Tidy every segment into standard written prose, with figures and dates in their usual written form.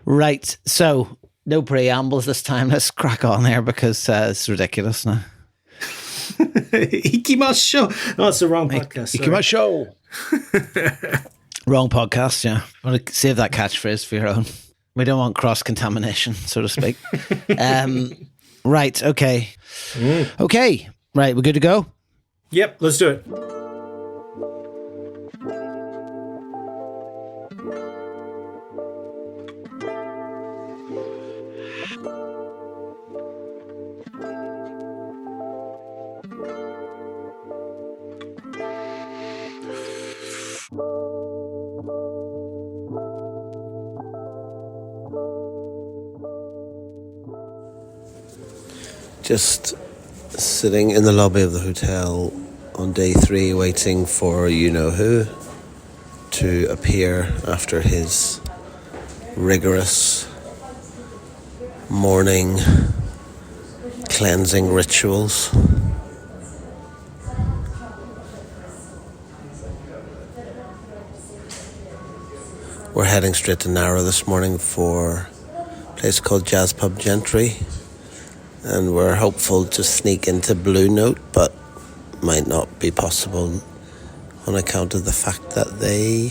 Right, so no preambles this time. Let's crack on there because it's ridiculous now. Ikimasho. No, it's the wrong podcast. Ikimasho. Wrong podcast, yeah. I want to save that catchphrase for your own. We don't want cross-contamination, so to speak. Right, okay. Okay, right, we're good to go? Yep, let's do it. Just sitting in the lobby of the hotel on day 3 waiting for you-know-who to appear after his rigorous morning cleansing rituals. We're heading straight to Nara this morning for a place called Jazz Pub Gentry. And we're hopeful to sneak into Blue Note, but might not be possible on account of the fact that they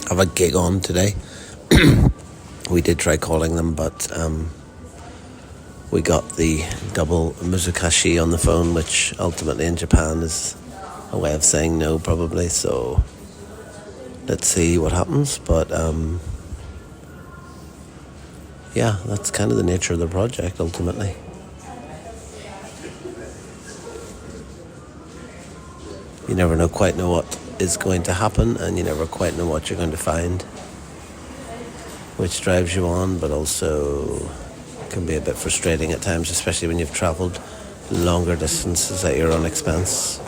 have a gig on today. We did try calling them, but we got the double muzukashi on the phone, which ultimately in Japan is a way of saying no, probably. So let's see what happens. But yeah, that's kind of the nature of the project, ultimately. You never quite know what is going to happen, and you never quite know what you're going to find, which drives you on, but also can be a bit frustrating at times, especially when you've travelled longer distances at your own expense.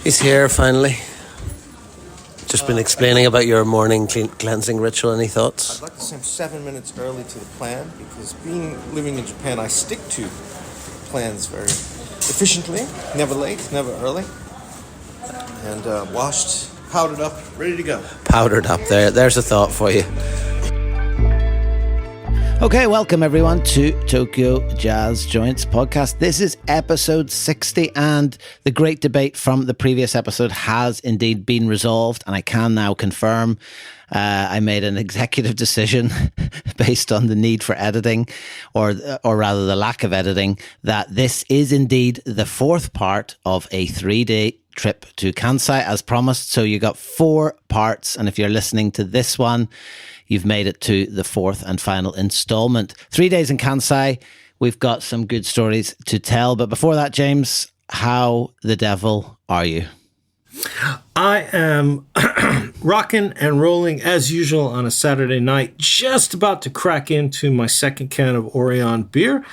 He's here, finally. Just been explaining about your morning cleansing ritual. Any thoughts? I'd like to say I'm 7 minutes early to the plan because living in Japan, I stick to plans very efficiently, never late, never early, and washed, powdered up, ready to go. Powdered up there. There's a thought for you. Okay, welcome everyone to Tokyo Jazz Joints podcast. This is episode 60, and the great debate from the previous episode has indeed been resolved, and I can now confirm I made an executive decision based on the need for editing, or rather the lack of editing, that this is indeed the fourth part of a 3-day trip to Kansai as promised. So you got 4 parts, and if you're listening to this one, you've made it to the 4th and final installment. 3 days in Kansai. We've got some good stories to tell. But before that, James, how the devil are you? I am rocking and rolling as usual on a Saturday night, just about to crack into my second can of Orion beer.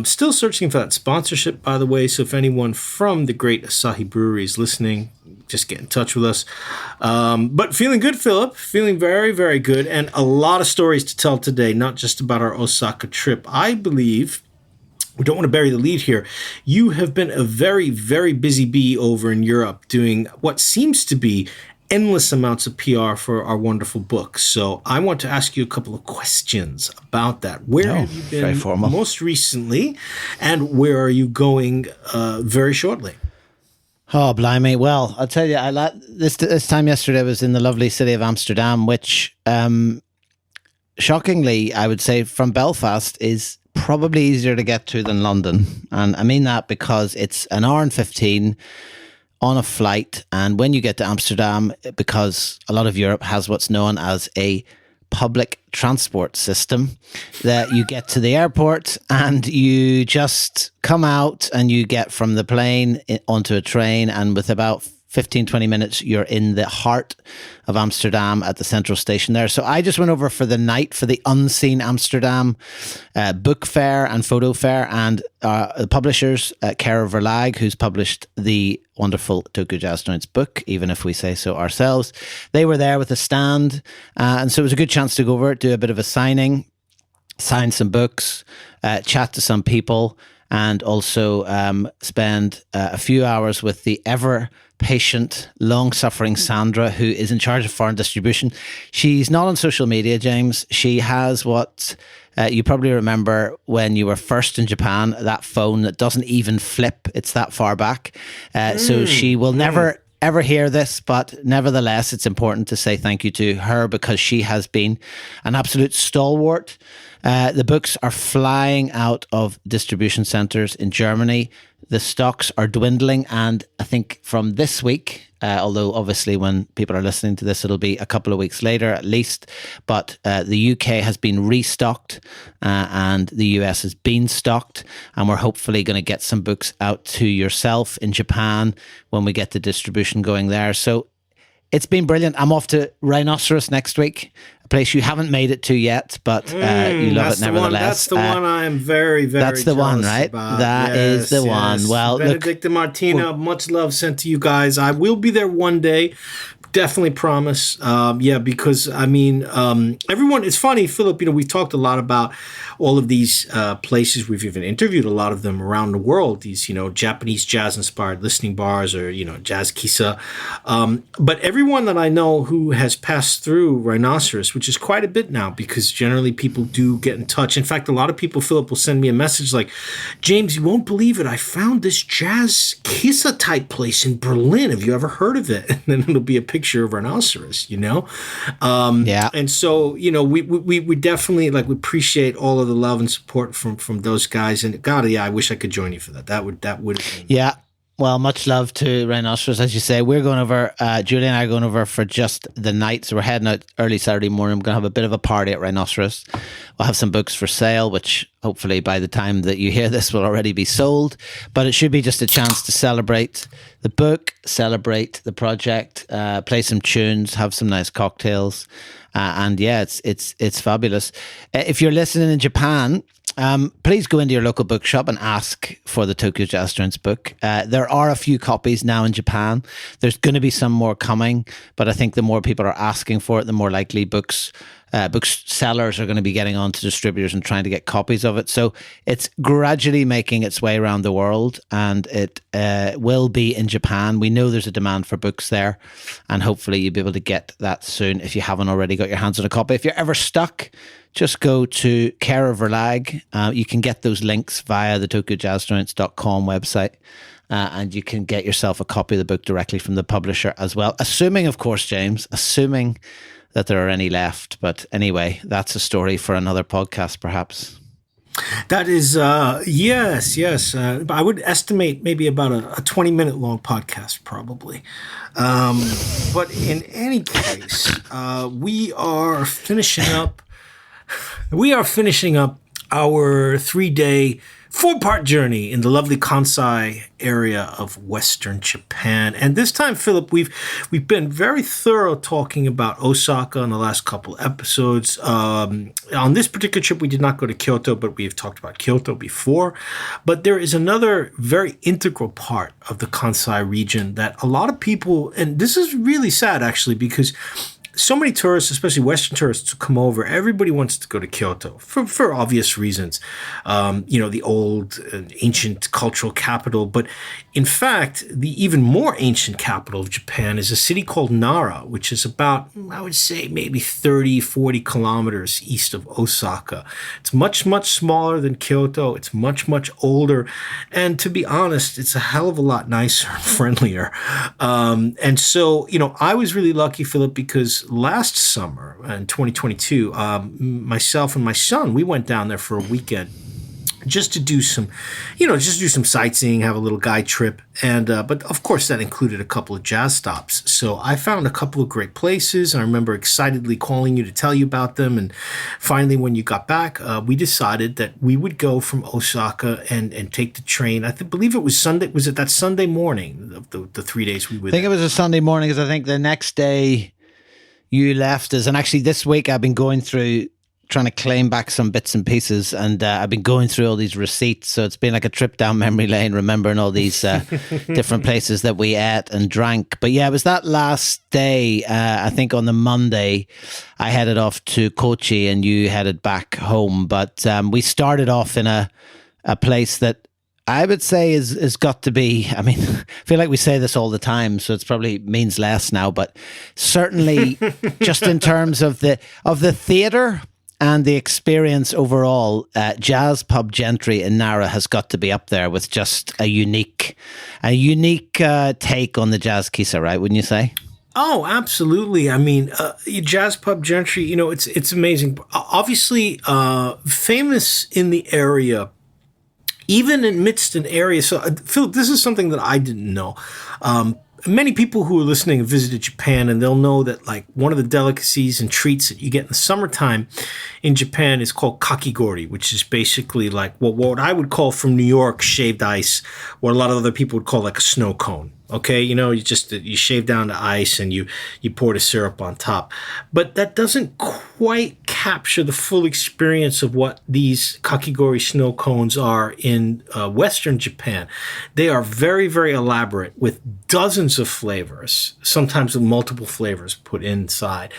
Still searching for that sponsorship, by the way, so if anyone from the great Asahi Brewery is listening, just get in touch with us. But feeling good, Philip. Feeling very, very good. And a lot of stories to tell today, not just about our Osaka trip. I believe, we don't want to bury the lead here, you have been a very, very busy bee over in Europe doing what seems to be endless amounts of PR for our wonderful book. So I want to ask you a couple of questions about that. Where have you been most recently, and where are you going very shortly? Oh, blimey. Well, I'll tell you, this time yesterday I was in the lovely city of Amsterdam, which, shockingly, I would say from Belfast is probably easier to get to than London. And I mean that because it's an hour and 15 on a flight. And when you get to Amsterdam, because a lot of Europe has what's known as a public transport system, that you get to the airport and you just come out and you get from the plane onto a train, and with about 15-20 minutes you're in the heart of Amsterdam at the central station there. So I just went over for the night for the Unseen Amsterdam book fair and photo fair, and the publishers, Kara Verlag, who's published the wonderful Tokyo Jazz Joints book, even if we say so ourselves, they were there with a stand, and so it was a good chance to go over, do a bit of a sign some books, chat to some people, and also spend a few hours with the ever patient, long-suffering Sandra, who is in charge of foreign distribution. She's not on social media, James. She has what you probably remember when you were first in Japan, that phone that doesn't even flip. It's that far back. So she will never ever hear this, but nevertheless, it's important to say thank you to her because she has been an absolute stalwart. The books are flying out of distribution centres in Germany. The stocks are dwindling, and I think from this week, although obviously when people are listening to this, it'll be a couple of weeks later at least, but the UK has been restocked and the US has been stocked, and we're hopefully going to get some books out to yourself in Japan when we get the distribution going there. So it's been brilliant. I'm off to Rhinoceros next week, a place you haven't made it to yet, but you love it nevertheless. That's the one I am very, very That's the one, right? about. That is the one. Well, Benedict and Martina, much love sent to you guys. I will be there one day. Definitely promise. Because I mean, everyone, it's funny, Philip, we've talked a lot about all of these places. We've even interviewed a lot of them around the world, these, Japanese jazz inspired listening bars or, jazz kissa. But everyone that I know who has passed through Rhinoceros, which is quite a bit now, because generally people do get in touch. In fact, a lot of people, Philip, will send me a message like, James, you won't believe it. I found this jazz kissa type place in Berlin. Have you ever heard of it? And then it'll be a picture of Rhinoceros, and so we definitely we appreciate all of the love and support from those guys, and God, I wish I could join you for that. That would Well, much love to Rhinoceros. As you say, we're going over, Julie and I are going over for just the night. So we're heading out early Saturday morning. We're going to have a bit of a party at Rhinoceros. We'll have some books for sale, which hopefully by the time that you hear this will already be sold. But it should be just a chance to celebrate the book, celebrate the project, play some tunes, have some nice cocktails. And yeah, it's fabulous. If you're listening in Japan, please go into your local bookshop and ask for the Tokyo Jazz Joints book. There are a few copies now in Japan. There's going to be some more coming, but I think the more people are asking for it, the more likely booksellers are going to be getting on to distributors and trying to get copies of it. So it's gradually making its way around the world, and it will be in Japan. We know there's a demand for books there, and hopefully you'll be able to get that soon if you haven't already got your hands on a copy. If you're ever stuck, just go to Care of Verlag. You can get those links via the TokyoJazzJoints.com website, and you can get yourself a copy of the book directly from the publisher as well. Assuming, of course, James, that there are any left. But anyway, that's a story for another podcast, perhaps. That is, yes. I would estimate maybe about a 20-minute long podcast, probably. But in any case, we are finishing up our 3-day, 4-part journey in the lovely Kansai area of Western Japan. And this time, Philip, we've been very thorough talking about Osaka in the last couple episodes. On this particular trip, we did not go to Kyoto, but we have talked about Kyoto before. But there is another very integral part of the Kansai region that a lot of people, and this is really sad actually, because so many tourists, especially Western tourists, who come over, everybody wants to go to Kyoto for obvious reasons. The old ancient cultural capital. But in fact, the even more ancient capital of Japan is a city called Nara, which is about, I would say, maybe 30, 40 kilometers east of Osaka. It's much, much smaller than Kyoto. It's much, much older. And to be honest, it's a hell of a lot nicer and friendlier. And so, I was really lucky, Philip, because last summer in 2022, myself and my son, we went down there for a weekend just to do some sightseeing, have a little guide trip. And, but of course that included a couple of jazz stops. So I found a couple of great places. I remember excitedly calling you to tell you about them. And finally, when you got back, we decided that we would go from Osaka and take the train. Believe it was Sunday. Was it that Sunday morning of the 3 days we were there? I think it was a Sunday morning, because I think the next day you left us. And actually this week I've been going through trying to claim back some bits and pieces, and I've been going through all these receipts, so it's been like a trip down memory lane, remembering all these different places that we ate and drank. But yeah, it was that last day, I think on the Monday I headed off to Kochi and you headed back home. But we started off in a place that I would say is got to be. I mean, I feel like we say this all the time, so it's probably means less now. But certainly, just in terms of the theatre and the experience overall, Jazz Pub Gentry in Nara has got to be up there with just a unique take on the jazz kissa, right? Wouldn't you say? Oh, absolutely. I mean, Jazz Pub Gentry, it's amazing. Obviously, famous in the area, even amidst an area. So, Philip, this is something that I didn't know. Many people who are listening have visited Japan, and they'll know that like one of the delicacies and treats that you get in the summertime in Japan is called kakigori, which is basically like what I would call from New York shaved ice, what a lot of other people would call like a snow cone. Okay, you shave down the ice and you pour the syrup on top. But that doesn't quite capture the full experience of what these kakigori snow cones are in Western Japan. They are very, very elaborate with dozens of flavors, sometimes with multiple flavors put inside.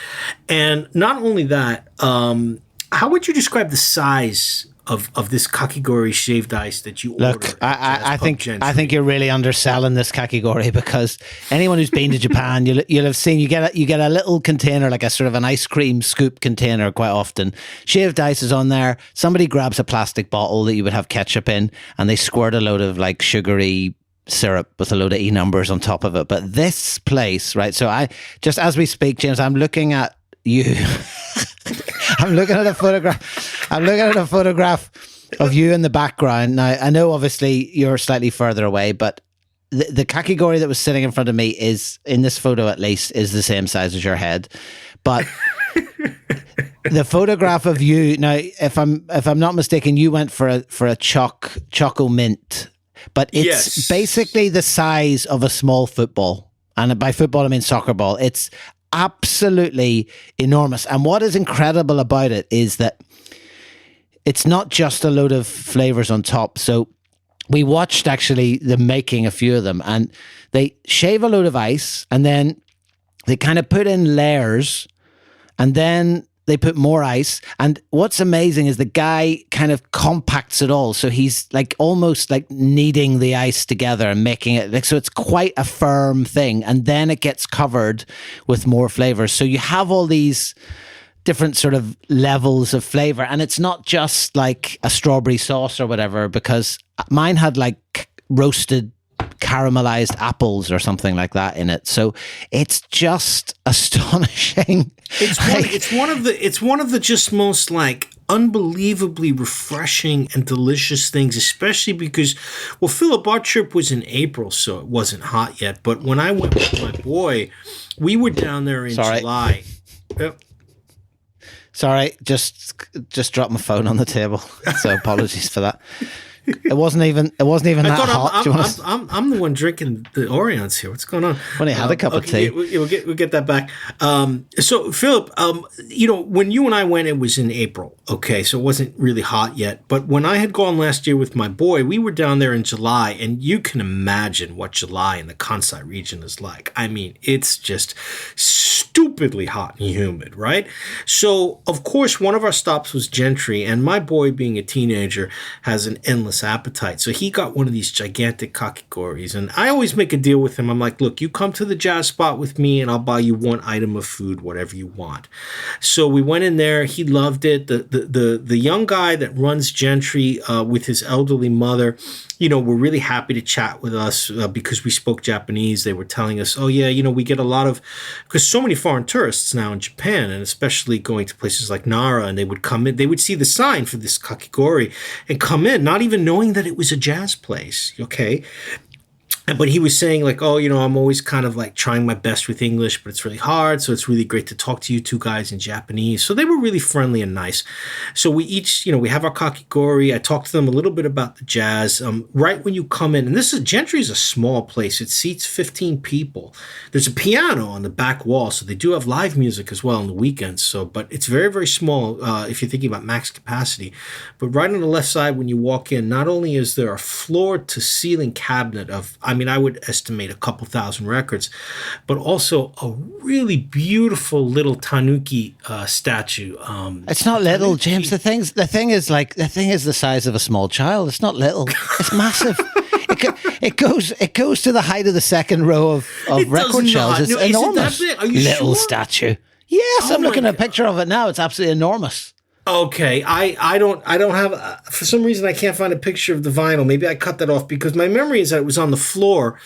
And not only that, how would you describe the size of this kakigori shaved ice that you order? Look, I think you're really underselling this kakigori, because anyone who's been to Japan, you'll have seen you get a little container, like a sort of an ice cream scoop container quite often. Shaved ice is on there. Somebody grabs a plastic bottle that you would have ketchup in, and they squirt a load of like sugary syrup with a load of E numbers on top of it. But this place, right? So I just, as we speak, James, I'm looking at you. I'm looking at a photograph of you in the background. Now, I know obviously you're slightly further away, but the kakigori that was sitting in front of me is, in this photo at least, is the same size as your head. But the photograph of you now, if I'm not mistaken, you went for a choco mint, but it's basically the size of a small football, and by football I mean soccer ball. It's absolutely enormous. And what is incredible about it is that it's not just a load of flavors on top. So we watched actually the making a few of them, and they shave a load of ice, and then they kind of put in layers, and then they put more ice. And what's amazing is the guy kind of compacts it all. So he's like almost like kneading the ice together and making it like, so it's quite a firm thing. And then it gets covered with more flavors. So you have all these different sort of levels of flavor. And it's not just like a strawberry sauce or whatever, because mine had like roasted caramelized apples or something like that in it. So it's just astonishing. It's one of the just most like unbelievably refreshing and delicious things, especially because, well, Philip, our trip was in April, so it wasn't hot yet. But when I went with my boy, we were down there in July. Yep. Sorry, just dropped my phone on the table. So apologies for that. It wasn't even that hot. I'm the one drinking the Orions here. What's going on? When I had a cup of tea. We'll get that back. So Philip, when you and I went, it was in April. Okay, so it wasn't really hot yet. But when I had gone last year with my boy, we were down there in July, and you can imagine what July in the Kansai region is like. I mean, it's just stupidly hot and humid, right? So of course, one of our stops was Gentry, and my boy, being a teenager, has an endless appetite. So he got one of these gigantic kakigoris, and I always make a deal with him. I'm like, look, you come to the jazz spot with me and I'll buy you one item of food, whatever you want. So we went in there. He loved it. The young guy that runs Gentry with his elderly mother, were really happy to chat with us because we spoke Japanese. They were telling us, oh yeah, we get a lot of, because so many foreign tourists now in Japan, and especially going to places like Nara, and they would come in, they would see the sign for this kakigori and come in, not even knowing that it was a jazz place. Okay. But he was saying like, oh, I'm always kind of like trying my best with English, but it's really hard. So it's really great to talk to you two guys in Japanese. So they were really friendly and nice. So we each, we have our kakigori. I talked to them a little bit about the jazz. Right when you come in, and Gentry is a small place. It seats 15 people. There's a piano on the back wall. So they do have live music as well on the weekends. So, but it's very, very small if you're thinking about max capacity. But right on the left side, when you walk in, not only is there a floor to ceiling cabinet of, mean, I would estimate a couple thousand records, but also a really beautiful little tanuki statue. It's not little, tanuki- James. The thing is the size of a small child. It's not little. It's massive. It goes to the height of the second row of record shelves. It's No, is it that enormous. big? Are you little sure? statue. Yes, Oh I'm looking my at a picture of it now. It's absolutely enormous. Okay, I don't have for some reason I can't find a picture of the vinyl. Maybe I cut that off because my memory is that it was on the floor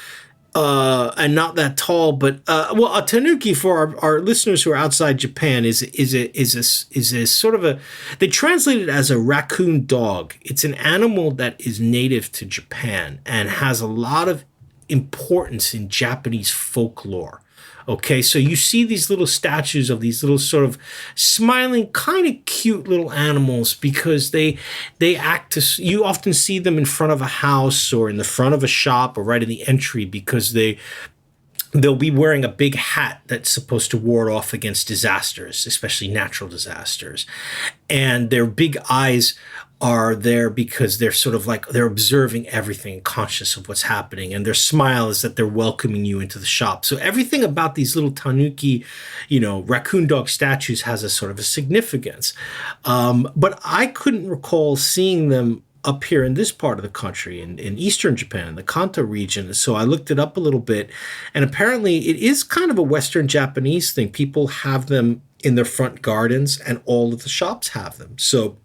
and not that tall. But well, a tanuki for our listeners who are outside Japan is a sort of a, they translate it as a raccoon dog. It's an animal that is native to Japan and has a lot of importance in Japanese folklore. Okay, so you see these little statues of these little sort of smiling, kind of cute little animals because they act as, you often see them in front of a house or in the front of a shop or right in the entry because they'll be wearing a big hat that's supposed to ward off against disasters, especially natural disasters. And their big eyes are there because they're sort of like, they're observing everything, conscious of what's happening. And their smile is that they're welcoming you into the shop. So everything about these little tanuki, raccoon dog statues has a sort of a significance. But I couldn't recall seeing them up here in this part of the country, in eastern Japan, the Kanto region. So I looked it up a little bit, and apparently it is kind of a Western Japanese thing. People have them in their front gardens, and all of the shops have them. So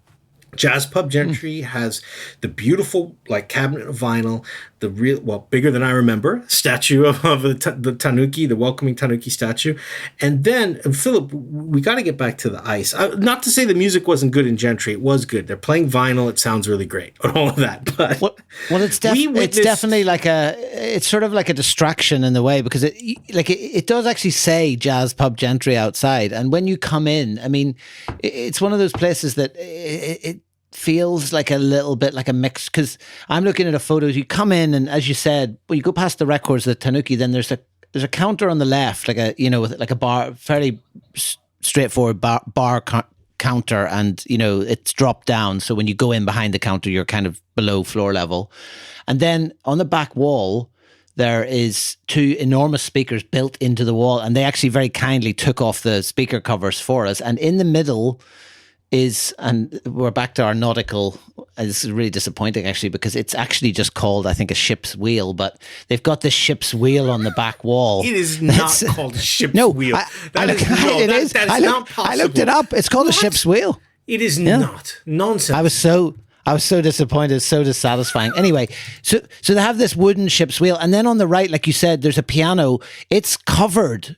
Jazz Pub Gentry has the beautiful, like, cabinet of vinyl, the real, well, bigger than I remember, statue of the tanuki, the welcoming tanuki statue. And then, Philip, we got to get back to the ice. Not to say the music wasn't good in Gentry. It was good. They're playing vinyl. It sounds really great. All of that. But it's definitely like it's sort of like a distraction in the way, because it does actually say Jazz Pub Gentry outside. And when you come in, I mean, it's one of those places that it feels like a little bit like a mix, because I'm looking at a photo. You come in, and as you said, when you go past the records, the tanuki, then there's a counter on the left, like with like a bar, fairly straightforward bar counter, and it's dropped down. So when you go in behind the counter, you're kind of below floor level. And then on the back wall, there is two enormous speakers built into the wall, and they actually very kindly took off the speaker covers for us. And in the middle and we're back to our nautical. This is really disappointing, actually, because it's actually just called, I think, a ship's wheel, but they've got this ship's wheel on the back wall. It is not called a ship's wheel. It is. I looked it up. It's called a ship's wheel. It is not. Nonsense. I was so disappointed, so dissatisfying. Anyway, so they have this wooden ship's wheel, and then on the right, like you said, there's a piano. It's covered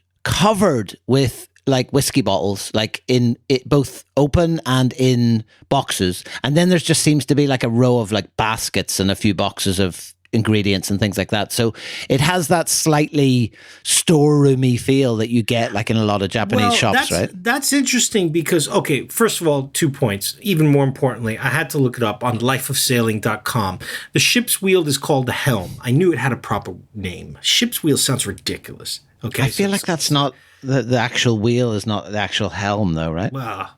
with like whiskey bottles, like in it, both open and in boxes. And then there's just seems to be like a row of like baskets and a few boxes of ingredients and things like that. So it has that slightly storeroomy feel that you get like in a lot of Japanese shops, right? That's interesting because, okay, first of all, 2 points. Even more importantly, I had to look it up on lifeofsailing.com. The ship's wheel is called the helm. I knew it had a proper name. Ship's wheel sounds ridiculous. Okay, I feel like that's not the actual wheel is not the actual helm, though, right? Well,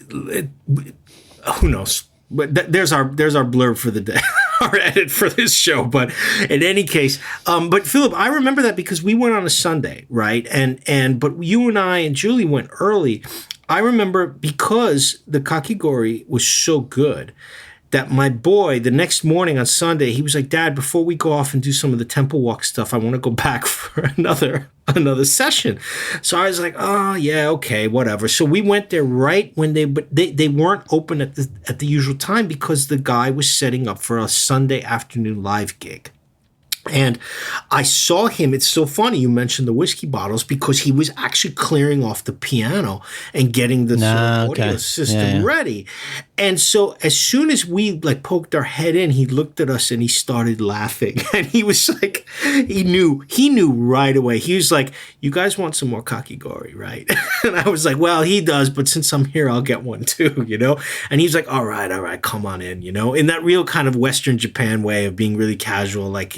who knows? But there's our blurb for the day, our edit for this show. But in any case, but Philip, I remember that because we went on a Sunday, right? But you and I and Julie went early. I remember because the kakigori was so good that my boy, the next morning on Sunday, he was like, "Dad, before we go off and do some of the temple walk stuff, I want to go back for another session." So I was like, "Oh yeah, okay, whatever." So we went there right when they weren't open at the usual time because the guy was setting up for a Sunday afternoon live gig. And I saw him. It's so funny you mentioned the whiskey bottles because he was actually clearing off the piano and getting the audio system ready. And so as soon as we like poked our head in, he looked at us and he started laughing. And he was like, he knew right away. He was like, "You guys want some more kakigori, right?" And I was like, "Well, he does, but since I'm here, I'll get one too, And he's like, all right, come on in, in that real kind of Western Japan way of being really casual, like,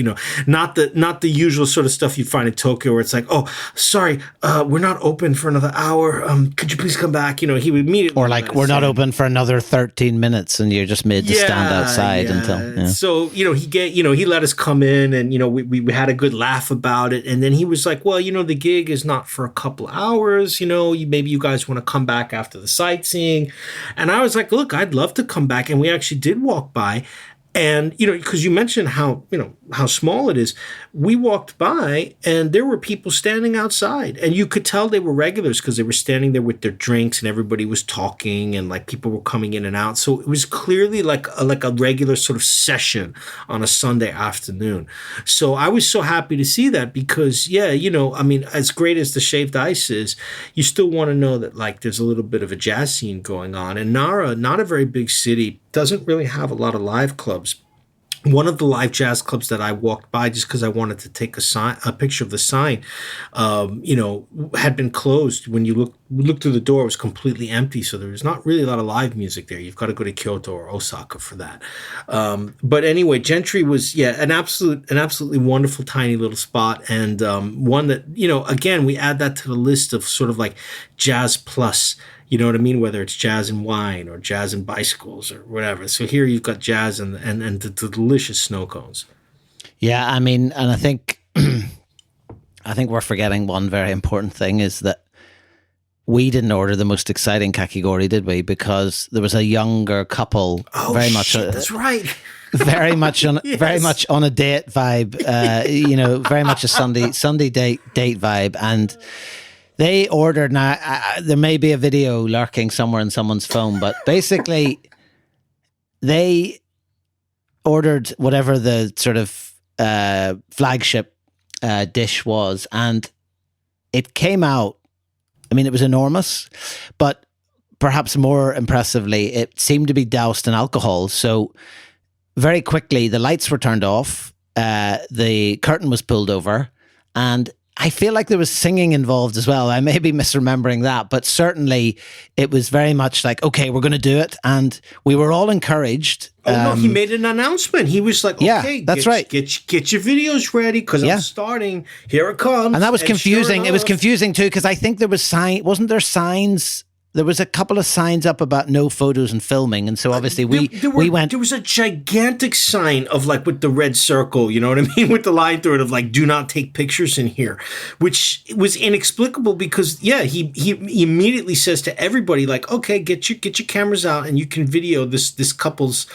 not the usual sort of stuff you find in Tokyo where it's like, oh, sorry, we're not open for another hour. Could you please come back? You know, he would immediately. Or like, we're not open for another 13 minutes and you're just made to stand outside until. Yeah. So, he let us come in and, we had a good laugh about it. And then he was like, well, the gig is not for a couple hours. Maybe you guys want to come back after the sightseeing. And I was like, look, I'd love to come back. And we actually did walk by. And, because you mentioned how small it is, we walked by and there were people standing outside and you could tell they were regulars because they were standing there with their drinks and everybody was talking and like people were coming in and out. So it was clearly like a regular sort of session on a Sunday afternoon. So I was so happy to see that because, as great as the Shaved Ice is, you still want to know that like there's a little bit of a jazz scene going on. And Nara, not a very big city, doesn't really have a lot of live clubs. One of the live jazz clubs that I walked by just because I wanted to take a picture of the sign, had been closed. When you look through the door, it was completely empty. So there was not really a lot of live music there. You've got to go to Kyoto or Osaka for that. But anyway, Gentry was, an absolutely wonderful tiny little spot. And one that, again, we add that to the list of sort of like jazz plus. You know what I mean? Whether it's jazz and wine or jazz and bicycles or whatever. So here you've got jazz and the delicious snow cones. Yeah, I mean, and I think we're forgetting one very important thing is that we didn't order the most exciting kakigori, did we? Because there was a younger couple. Oh, very much. That's right. Very much on Yes. very much on a date vibe. Very much a Sunday date vibe and. They ordered, now there may be a video lurking somewhere in someone's phone, but basically they ordered whatever the sort of flagship dish was, and it came out, I mean, it was enormous, but perhaps more impressively, it seemed to be doused in alcohol. So very quickly, the lights were turned off, the curtain was pulled over, and I feel like there was singing involved as well. I may be misremembering that, but certainly it was very much like, okay, we're going to do it. And we were all encouraged. No, he made an announcement. He was like, okay, that's right. Get your videos ready because I'm starting. Here it comes. And that was confusing. Sure It was confusing too because I think there was wasn't there signs? There was a couple of signs up about no photos and filming. And so obviously we went. There was a gigantic sign of like with the red circle, you know what I mean? With the line through it of like, do not take pictures in here, which was inexplicable because, he immediately says to everybody like, okay, get your cameras out and you can video this couple's,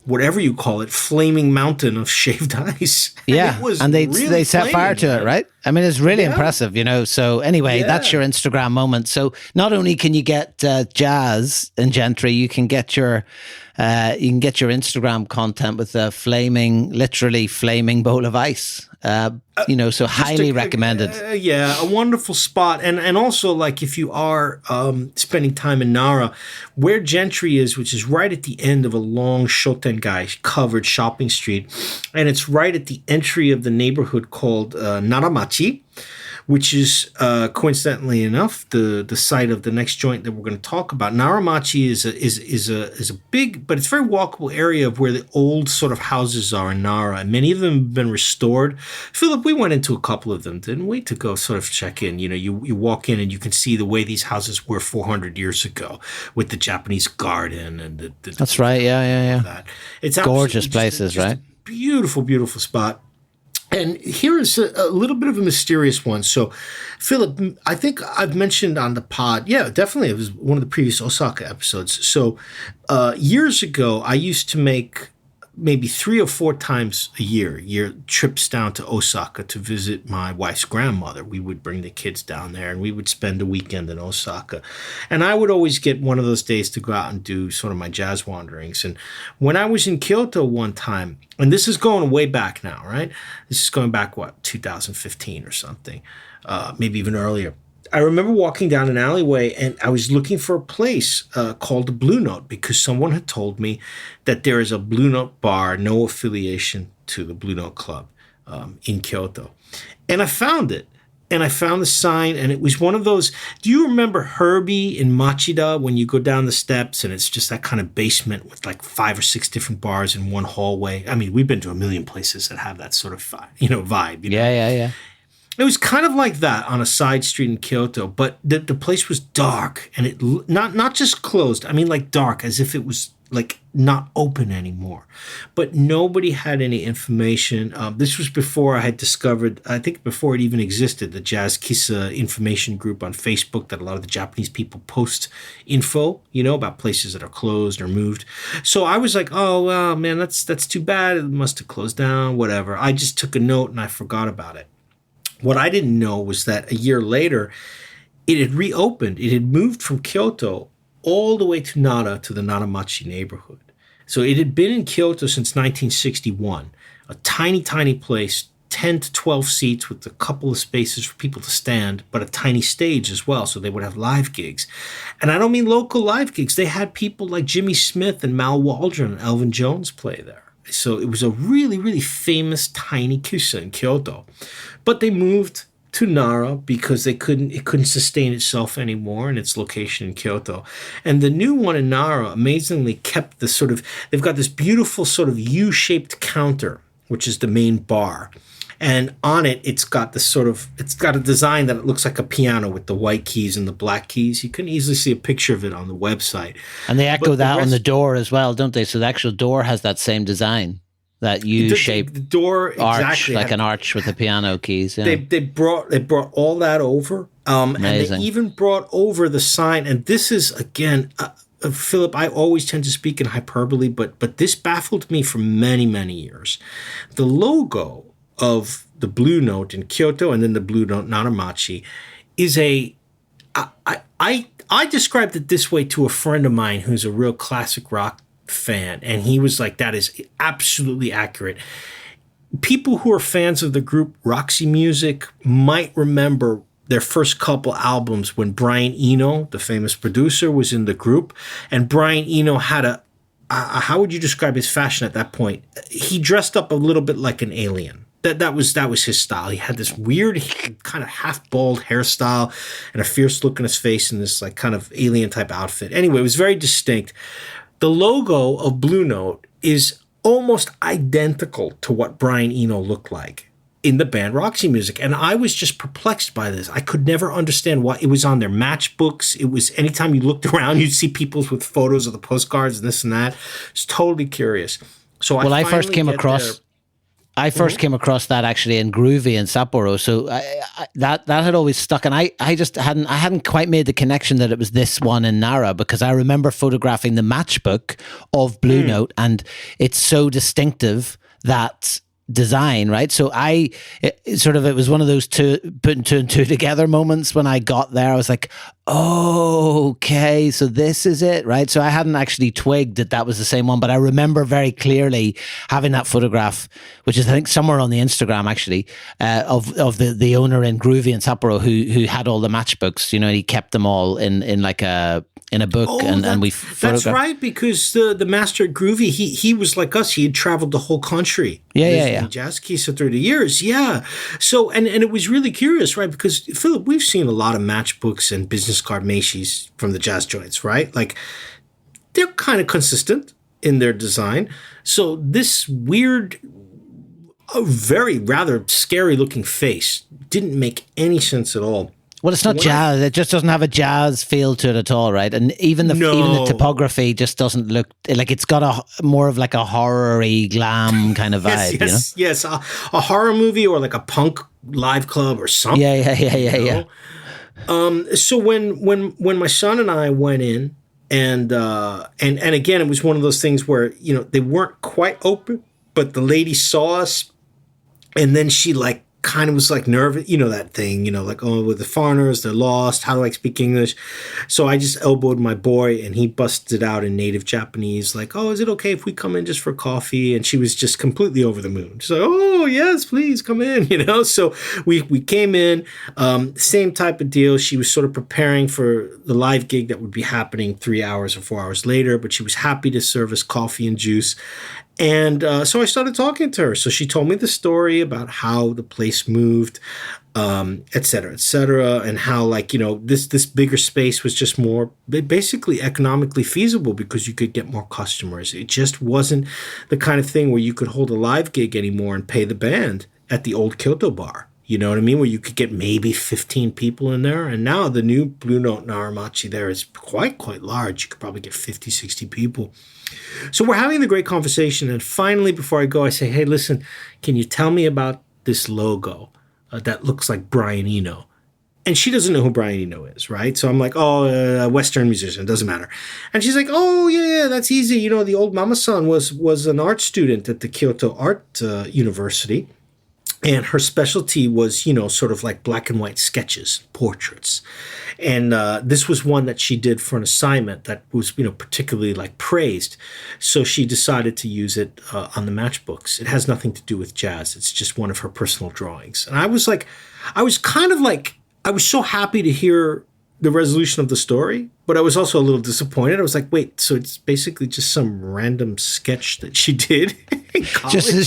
whatever you call it, flaming mountain of shaved ice. Yeah, and they really set fire to it, right? I mean, it's really impressive, So anyway, that's Yeah. your Instagram moment. So not only can you get jazz and Gentry, you can get your Instagram content with a literally flaming bowl of ice. So highly recommended. A wonderful spot. And also, like, if you are spending time in Nara, where Gentry is, which is right at the end of a long Shotengai covered shopping street, and it's right at the entry of the neighborhood called Naramachi, which is coincidentally enough the site of the next joint that we're going to talk about. Naramachi is a big, but it's very walkable area of where the old sort of houses are in Nara, and many of them have been restored. Philip, we went into a couple of them, didn't we, to go sort of check in? You walk in and you can see the way these houses were 400 years ago with the Japanese garden and the That's right. Yeah. that. It's Gorgeous absolutely places, just right? a beautiful, beautiful spot. And here is a little bit of a mysterious one. So, Philip, I think I've mentioned on the pod, definitely, it was one of the previous Osaka episodes. So, years ago, I used to make maybe 3 or 4 times a year trips down to Osaka to visit my wife's grandmother. We would bring the kids down there and we would spend a weekend in Osaka. And I would always get one of those days to go out and do sort of my jazz wanderings. And when I was in Kyoto one time, and this is going way back now, right? This is going back, 2015 or something, maybe even earlier. I remember walking down an alleyway and I was looking for a place called the Blue Note because someone had told me that there is a Blue Note bar, no affiliation to the Blue Note Club in Kyoto. And I found it. and I found the sign, and it was one of those. Do you remember Herbie in Machida when you go down the steps and it's just that kind of basement with like 5 or 6 different bars in one hallway? I mean, we've been to a million places that have that sort of vibe. Yeah. It was kind of like that on a side street in Kyoto, but the place was dark, and it not just closed. I mean, like dark, as if it was like not open anymore. But nobody had any information. This was before I had discovered, I think before it even existed, the Jazz Kissa information group on Facebook that a lot of the Japanese people post info, about places that are closed or moved. So I was like, oh, well, man, that's too bad. It must have closed down, whatever. I just took a note and I forgot about it. What I didn't know was that a year later, it had reopened. It had moved from Kyoto all the way to Nara, to the Naramachi neighborhood. So it had been in Kyoto since 1961, a tiny, tiny place, 10 to 12 seats with a couple of spaces for people to stand, but a tiny stage as well, so they would have live gigs. And I don't mean local live gigs. They had people like Jimmy Smith and Mal Waldron and Elvin Jones play there. So it was a really, really famous tiny kissa in Kyoto. But they moved to Nara because it couldn't sustain itself anymore in its location in Kyoto. And the new one in Nara amazingly kept they've got this beautiful sort of U-shaped counter, which is the main bar. And on it, it's got a design that it looks like a piano with the white keys and the black keys. You can easily see a picture of it on the website. And they echo that on the door as well, don't they? So the actual door has that same design. That U-shaped the door, arch, exactly, like an arch with the piano keys. Yeah. They brought all that over, and they even brought over the sign. And this is again, Philip. I always tend to speak in hyperbole, but this baffled me for many, many years. The logo of the Blue Note in Kyoto and then the Blue Note Naramachi is I described it this way to a friend of mine who's a real classic rock fan, and he was like, that is absolutely accurate. People who are fans of the group Roxy Music might remember their first couple albums when Brian Eno, the famous producer, was in the group, and Brian Eno had how would you describe his fashion at that point? He dressed up a little bit like an alien. That was his style. He had this weird kind of half bald hairstyle and a fierce look on his face and this like kind of alien type outfit. Anyway, it was very distinct. The logo of Blue Note is almost identical to what Brian Eno looked like in the band Roxy Music. And I was just perplexed by this. I could never understand why. It was on their matchbooks. It was anytime you looked around, you'd see people with photos of the postcards and this and that. It's totally curious. So I first came across came across that actually in Groovy in Sapporo. So that had always stuck, and I hadn't quite made the connection that it was this one in Nara, because I remember photographing the matchbook of Blue Note, and it's so distinctive, that design, right? So it was one of those putting two and two together moments when I got there. I was like, oh, okay, so this is it, right? So I hadn't actually twigged that was the same one, but I remember very clearly having that photograph, which is I think somewhere on the Instagram actually, of the owner in Groovy in Sapporo who had all the matchbooks. He kept them all in like a book, and we photographed. That's right, because the master at Groovy, he was like us. He had traveled the whole country. Yeah. Jazz kissa through the years. Yeah. So, and it was really curious, right? Because, Philip, we've seen a lot of matchbooks and business card Macy's from the jazz joints, right? Like, they're kind of consistent in their design. So this weird, very rather scary looking face didn't make any sense at all. Well, it's not jazz. It just doesn't have a jazz feel to it at all, right? And even the topography just doesn't look like it's got more of like a horror-y glam kind of vibe. Yes, a horror movie or like a punk live club or something. Yeah. So when my son and I went in, and again, it was one of those things where they weren't quite open, but the lady saw us, and then she like kind of was like nervous, that thing, like, oh, with the foreigners, they're lost. How do I speak English? So I just elbowed my boy, and he busted out in native Japanese, like, oh, is it okay if we come in just for coffee? And she was just completely over the moon. She's like, oh, yes, please come in, So we came in, same type of deal. She was sort of preparing for the live gig that would be happening 3 hours or 4 hours later, but she was happy to serve us coffee and juice. And so I started talking to her. So she told me the story about how the place moved, et cetera, and how, like, this bigger space was just more basically economically feasible because you could get more customers. It just wasn't the kind of thing where you could hold a live gig anymore and pay the band at the old Kyoto bar. You know what I mean? Where you could get maybe 15 people in there. And now the new Blue Note Naramachi there is quite large. You could probably get 50, 60 people. So we're having the great conversation. And finally, before I go, I say, hey, listen, can you tell me about this logo that looks like Brian Eno? And she doesn't know who Brian Eno is, right? So I'm like, a Western musician, doesn't matter. And she's like, oh, yeah, that's easy. The old Mama-san was an art student at the Kyoto Art University. And her specialty was, sort of like black and white sketches, portraits. And this was one that she did for an assignment that was, particularly like praised. So she decided to use it on the matchbooks. It has nothing to do with jazz. It's just one of her personal drawings. And I was so happy to hear the resolution of the story, but I was also a little disappointed. I was like, wait, so it's basically just some random sketch that she did in college?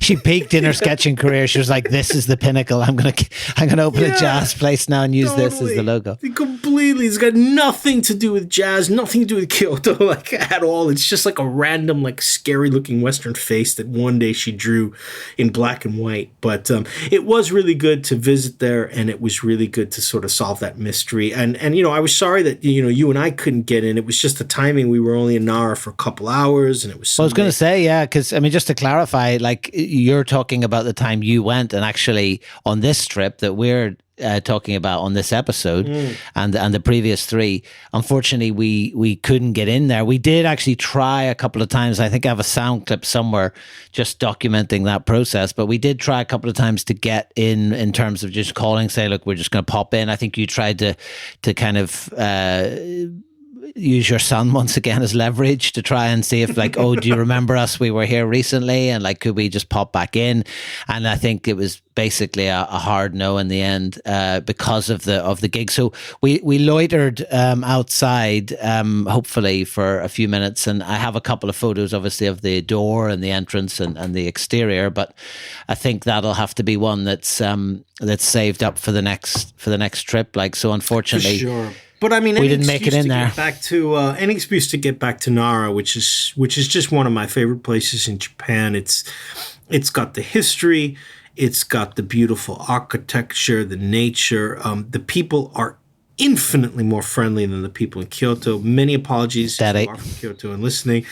She peaked in her sketching career. She was like, this is the pinnacle. I'm gonna open a jazz place now and use this as the logo. Completely. It's got nothing to do with jazz, nothing to do with Kyoto, like, at all. It's just like a random, like, scary looking Western face that one day she drew in black and white. But it was really good to visit there, and it was really good to sort of solve that mystery. And I was sorry that you and I couldn't get in. It was just the timing. We were only in Nara for a couple hours, and it was Sunday. I was going to say, yeah, because just to clarify, like, you're talking about the time you went, and actually on this trip that we're talking about on this episode and the previous three, unfortunately we couldn't get in there. We did actually try a couple of times. I think I have a sound clip somewhere just documenting that process, but we did try a couple of times to get in terms of just calling, say, look, we're just going to pop in. I think you tried to kind of use your son once again as leverage to try and see if, like, oh, do you remember us? We were here recently, and, like, could we just pop back in? And I think it was basically a hard no in the end because of the gig. So we loitered outside, hopefully for a few minutes, and I have a couple of photos, obviously, of the door and the entrance and the exterior. But I think that'll have to be one that's saved up for the next trip. Like, so unfortunately, for sure. But I mean, we didn't make it in there. Back to any excuse to get back to Nara, which is just one of my favorite places in Japan. It's got the history, it's got the beautiful architecture, the nature. The people are infinitely more friendly than the people in Kyoto. Many apologies if you are from Kyoto and listening.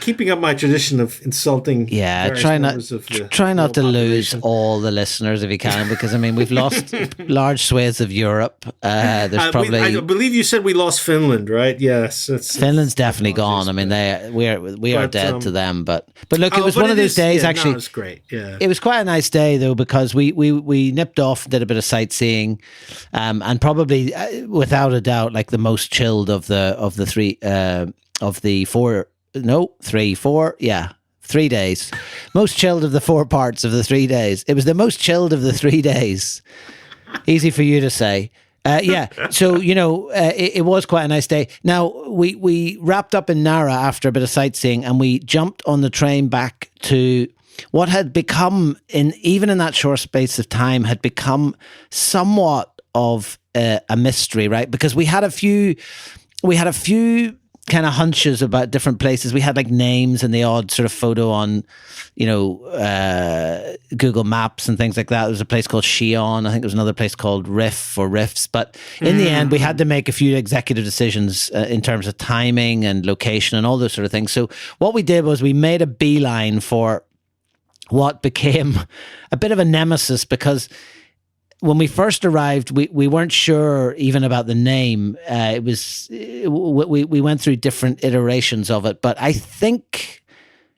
Keeping up my tradition of insulting. Yeah, try not to lose all the listeners if you can, because I mean, we've lost large swathes of Europe. There's probably. I believe you said we lost Finland, right? Yes, Finland's definitely gone. I mean, we are dead to them. But look, it was one of those days. Actually, it was great. Yeah, it was quite a nice day though, because we nipped off, did a bit of sightseeing, and probably without a doubt, like the most chilled of the 3 days. Most chilled of the 4 parts of the 3 days. It was the most chilled of the 3 days. Easy for you to say. Yeah, so, it was quite a nice day. Now, we wrapped up in Nara after a bit of sightseeing, and we jumped on the train back to what had become, even in that short space of time, had become somewhat of a mystery, right? Because we had a few kind of hunches about different places. We had like names and the odd sort of photo on, Google Maps and things like that. There was a place called Shion. I think there was another place called Riff or Riffs. But in the end, we had to make a few executive decisions in terms of timing and location and all those sort of things. So what we did was we made a beeline for what became a bit of a nemesis, because when we first arrived, we weren't sure even about the name. We went through different iterations of it, but I think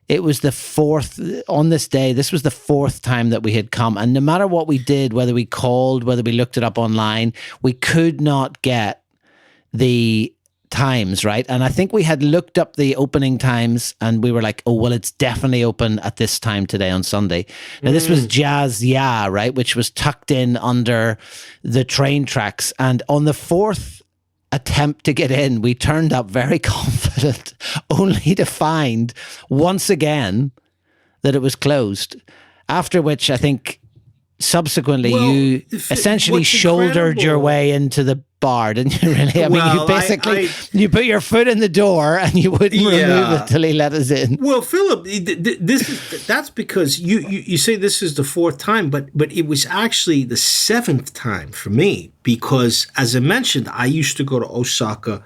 it was the fourth on this day. This was the fourth time that we had come, and no matter what we did, whether we called, whether we looked it up online, we could not get the times right. And I think we had looked up the opening times, and we were like, oh well, it's definitely open at this time today on Sunday. Now this was Jazz Ya, right, which was tucked in under the train tracks, and on the fourth attempt to get in, we turned up very confident, only to find once again that it was closed. After which, I think subsequently you essentially shouldered your way into the bar, didn't you? Really? I mean, you basically you put your foot in the door and you wouldn't remove it till he let us in. Well, Philip, that's because you say this is the fourth time, but it was actually the seventh time for me, because as I mentioned, I used to go to Osaka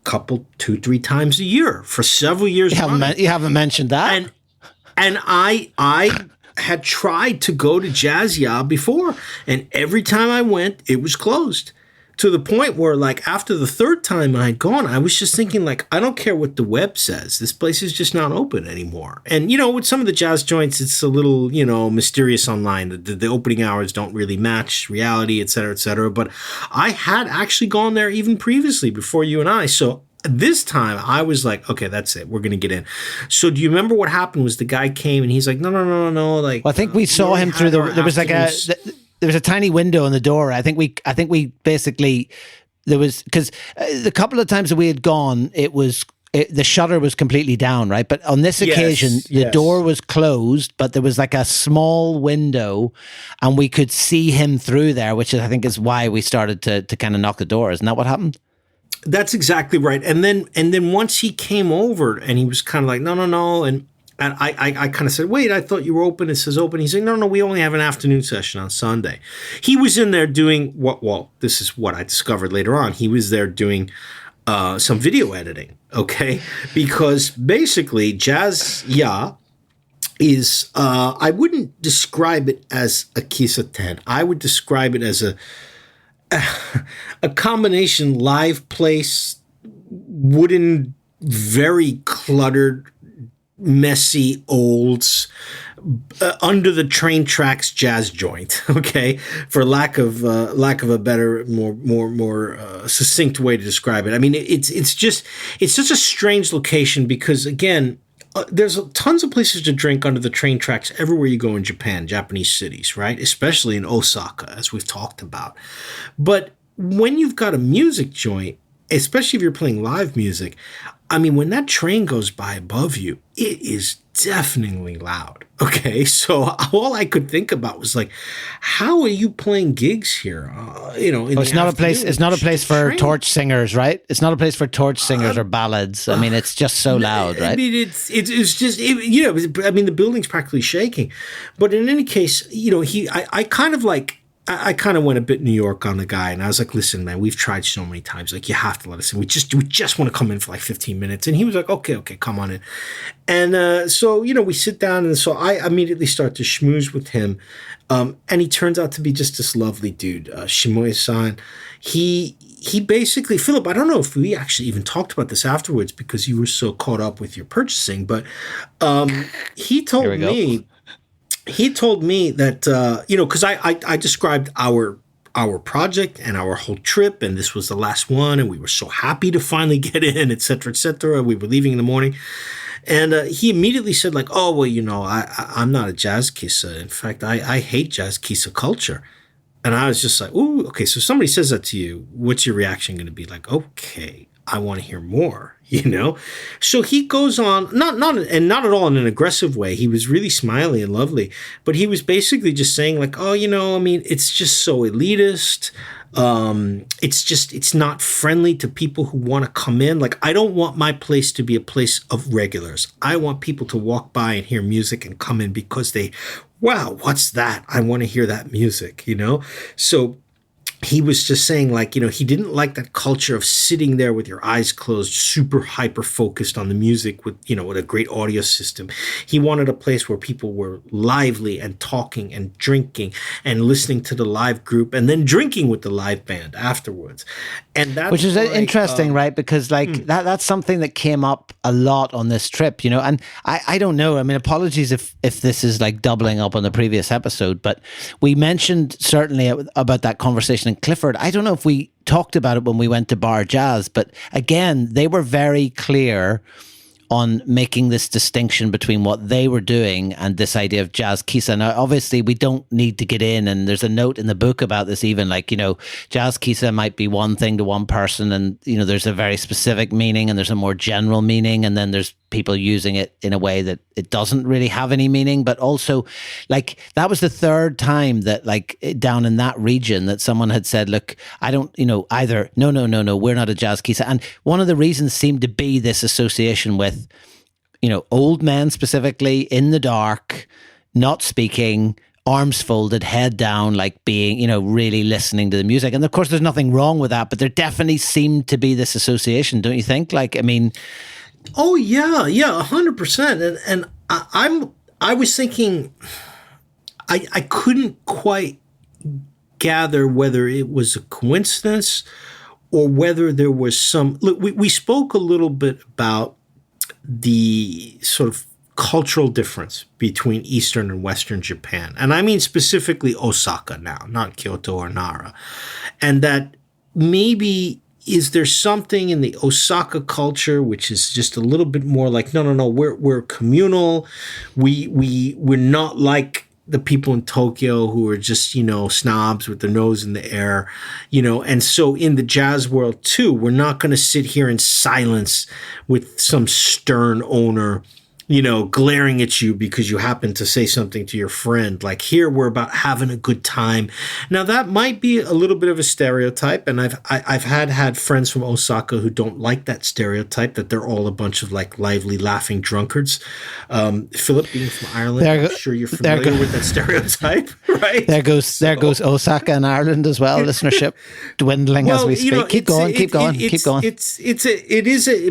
couple 2-3 times a year for several years. You haven't mentioned that, and I had tried to go to Jazz Ya before, and every time I went, it was closed. To the point where, like, after the third time I had gone, I was just thinking, like, I don't care what the web says. This place is just not open anymore. And, you know, with some of the jazz joints, it's a little, you know, mysterious online. The opening hours don't really match reality, et cetera, et cetera. But I had actually gone there even previously before you and I. So this time I was like, okay, that's it. We're going to get in. So do you remember what happened was the guy came and he's like, no. Like, well, I think we saw him through there was like there was a tiny window in the door. I think we basically, there was, because the couple of times that we had gone, the shutter was completely down, right? But on this occasion, the door was closed, but there was like a small window and we could see him through there, which I think is why we started to kind of knock the door. Isn't that what happened? That's exactly right. And then once he came over and he was kind of like, no. And I kind of said, wait, I thought you were open. It says open. He's like, no, we only have an afternoon session on Sunday. He was in there doing this is what I discovered later on. He was there doing some video editing, okay? Because basically Jazz Ya is, I wouldn't describe it as a kissa tent. I would describe it as a combination live place, wooden, very cluttered, messy olds, under the train tracks jazz joint, okay, for lack of a better, more succinct way to describe it. I mean, it's such a strange location because, again, there's tons of places to drink under the train tracks everywhere you go in Japan, Japanese cities, right? Especially in Osaka, as we've talked about. But when you've got a music joint, especially if you're playing live music, I mean, when that train goes by above you, it is deafeningly loud. Okay, so all I could think about was like, how are you playing gigs here? It's not a place. It's not a place for torch singers, right? It's not a place for torch singers or ballads. I mean, it's just so loud, right? I mean, it's just I mean, the building's practically shaking. But in any case, I kind of went a bit New York on the guy, and I was like, listen, man, we've tried so many times. Like, you have to let us in. We just want to come in for like 15 minutes. And he was like, okay, come on in. And so, we sit down, and so I immediately start to schmooze with him. And he turns out to be just this lovely dude, Shimoe-san. He basically, Philip, I don't know if we actually even talked about this afterwards because you were so caught up with your purchasing, but he told me... He told me that, because I described our project and our whole trip, and this was the last one, and we were so happy to finally get in, et cetera, et cetera. We were leaving in the morning. And he immediately said, like, oh, well, I'm not a jazz kissa. In fact, I hate jazz kissa culture. And I was just like, ooh, okay, so somebody says that to you. What's your reaction going to be? Like, okay, I want to hear more. So he goes on, not at all in an aggressive way. He was really smiley and lovely, but he was basically just saying like, oh, I mean, it's just so elitist. It's not friendly to people who want to come in. Like, I don't want my place to be a place of regulars. I want people to walk by and hear music and come in because wow, what's that? I want to hear that music, So he was just saying, like, he didn't like that culture of sitting there with your eyes closed, super hyper focused on the music with a great audio system. He wanted a place where people were lively and talking and drinking and listening to the live group and then drinking with the live band afterwards. And that's which is interesting, right? Because that's something that came up a lot on this trip, and I don't know. I mean, apologies if this is like doubling up on the previous episode, but we mentioned certainly about that conversation in Clifford. I don't know if we talked about it when we went to Bar Jazz, but again, they were very clear on making this distinction between what they were doing and this idea of jazz kissa. Now, obviously, we don't need to get in, and there's a note in the book about this even, like, jazz kissa might be one thing to one person, and, there's a very specific meaning, and there's a more general meaning, and then there's people using it in a way that it doesn't really have any meaning. But also, like, that was the third time that, like, down in that region that someone had said, look, I don't, either, no, we're not a jazz kissa. And one of the reasons seemed to be this association with, old men specifically in the dark, not speaking, arms folded, head down, like being, really listening to the music. And of course, there's nothing wrong with that, but there definitely seemed to be this association, don't you think? Like, I mean... Oh, yeah, 100%. And I was thinking, I couldn't quite gather whether it was a coincidence or whether there was some... Look, we spoke a little bit about the sort of cultural difference between Eastern and Western Japan. And I mean specifically Osaka now, not Kyoto or Nara. And that maybe is there something in the Osaka culture which is just a little bit more like, no, we're communal. We're not like the people in Tokyo who are just, snobs with their nose in the air, and so in the jazz world too, we're not going to sit here in silence with some stern owner, glaring at you because you happen to say something to your friend. Like, here we're about having a good time. Now that might be a little bit of a stereotype, and I've had friends from Osaka who don't like that stereotype, that they're all a bunch of like lively, laughing drunkards. Philip, being from Ireland, I'm sure you're familiar with that stereotype, right? There goes Osaka and Ireland as well. Listenership dwindling as we speak. Keep going.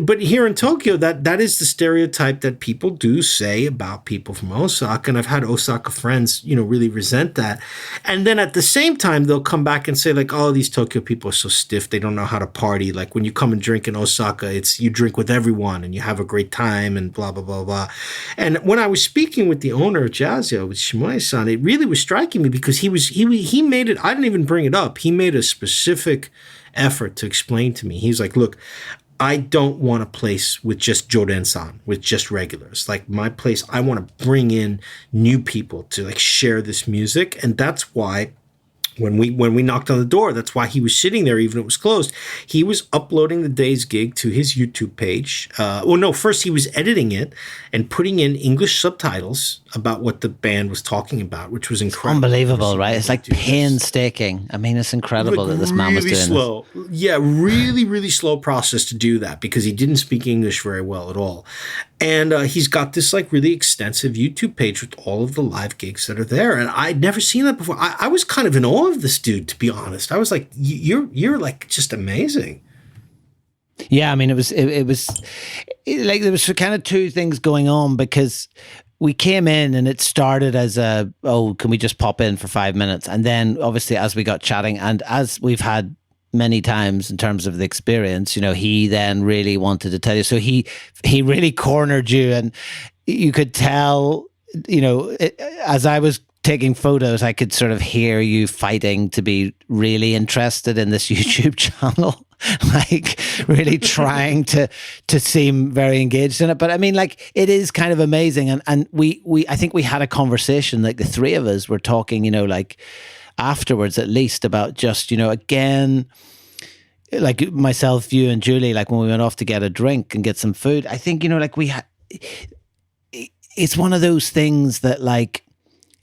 But here in Tokyo, that is the stereotype that people do say about people from Osaka, and I've had Osaka friends, really resent that. And then at the same time, they'll come back and say like, oh, these Tokyo people are so stiff. They don't know how to party. Like, when you come and drink in Osaka, it's you drink with everyone and you have a great time and blah, blah, blah, blah. And when I was speaking with the owner of Jazzio, with Shimoe-san, it really was striking me because he made it, I didn't even bring it up. He made a specific effort to explain to me. He's like, look, I don't want a place with just Joden-san, with just regulars. Like, my place, I want to bring in new people to like share this music. And that's why when we knocked on the door, that's why he was sitting there, even though it was closed. He was uploading the day's gig to his YouTube page. First he was editing it and putting in English subtitles about what the band was talking about, which was incredible. Unbelievable, right? It's like painstaking. I mean, it's incredible that this man was doing slow. This. Yeah, really, really slow process to do that because he didn't speak English very well at all. And he's got this like really extensive YouTube page with all of the live gigs that are there. And I'd never seen that before. I was kind of in awe of this dude, to be honest. I was like, you're like just amazing. Yeah, I mean, it was like there was kind of two things going on because we came in and it started as can we just pop in for 5 minutes? And then obviously as we got chatting and as we've had many times in terms of the experience, he then really wanted to tell you. So he really cornered you and you could tell, as I was taking photos, I could sort of hear you fighting to be really interested in this YouTube channel. Like really trying to seem very engaged in it. But I mean, like, it is kind of amazing. And we I think we had a conversation, like the three of us were talking, like afterwards at least about just, again, like myself, you and Julie, like when we went off to get a drink and get some food, I think, like it's one of those things that like,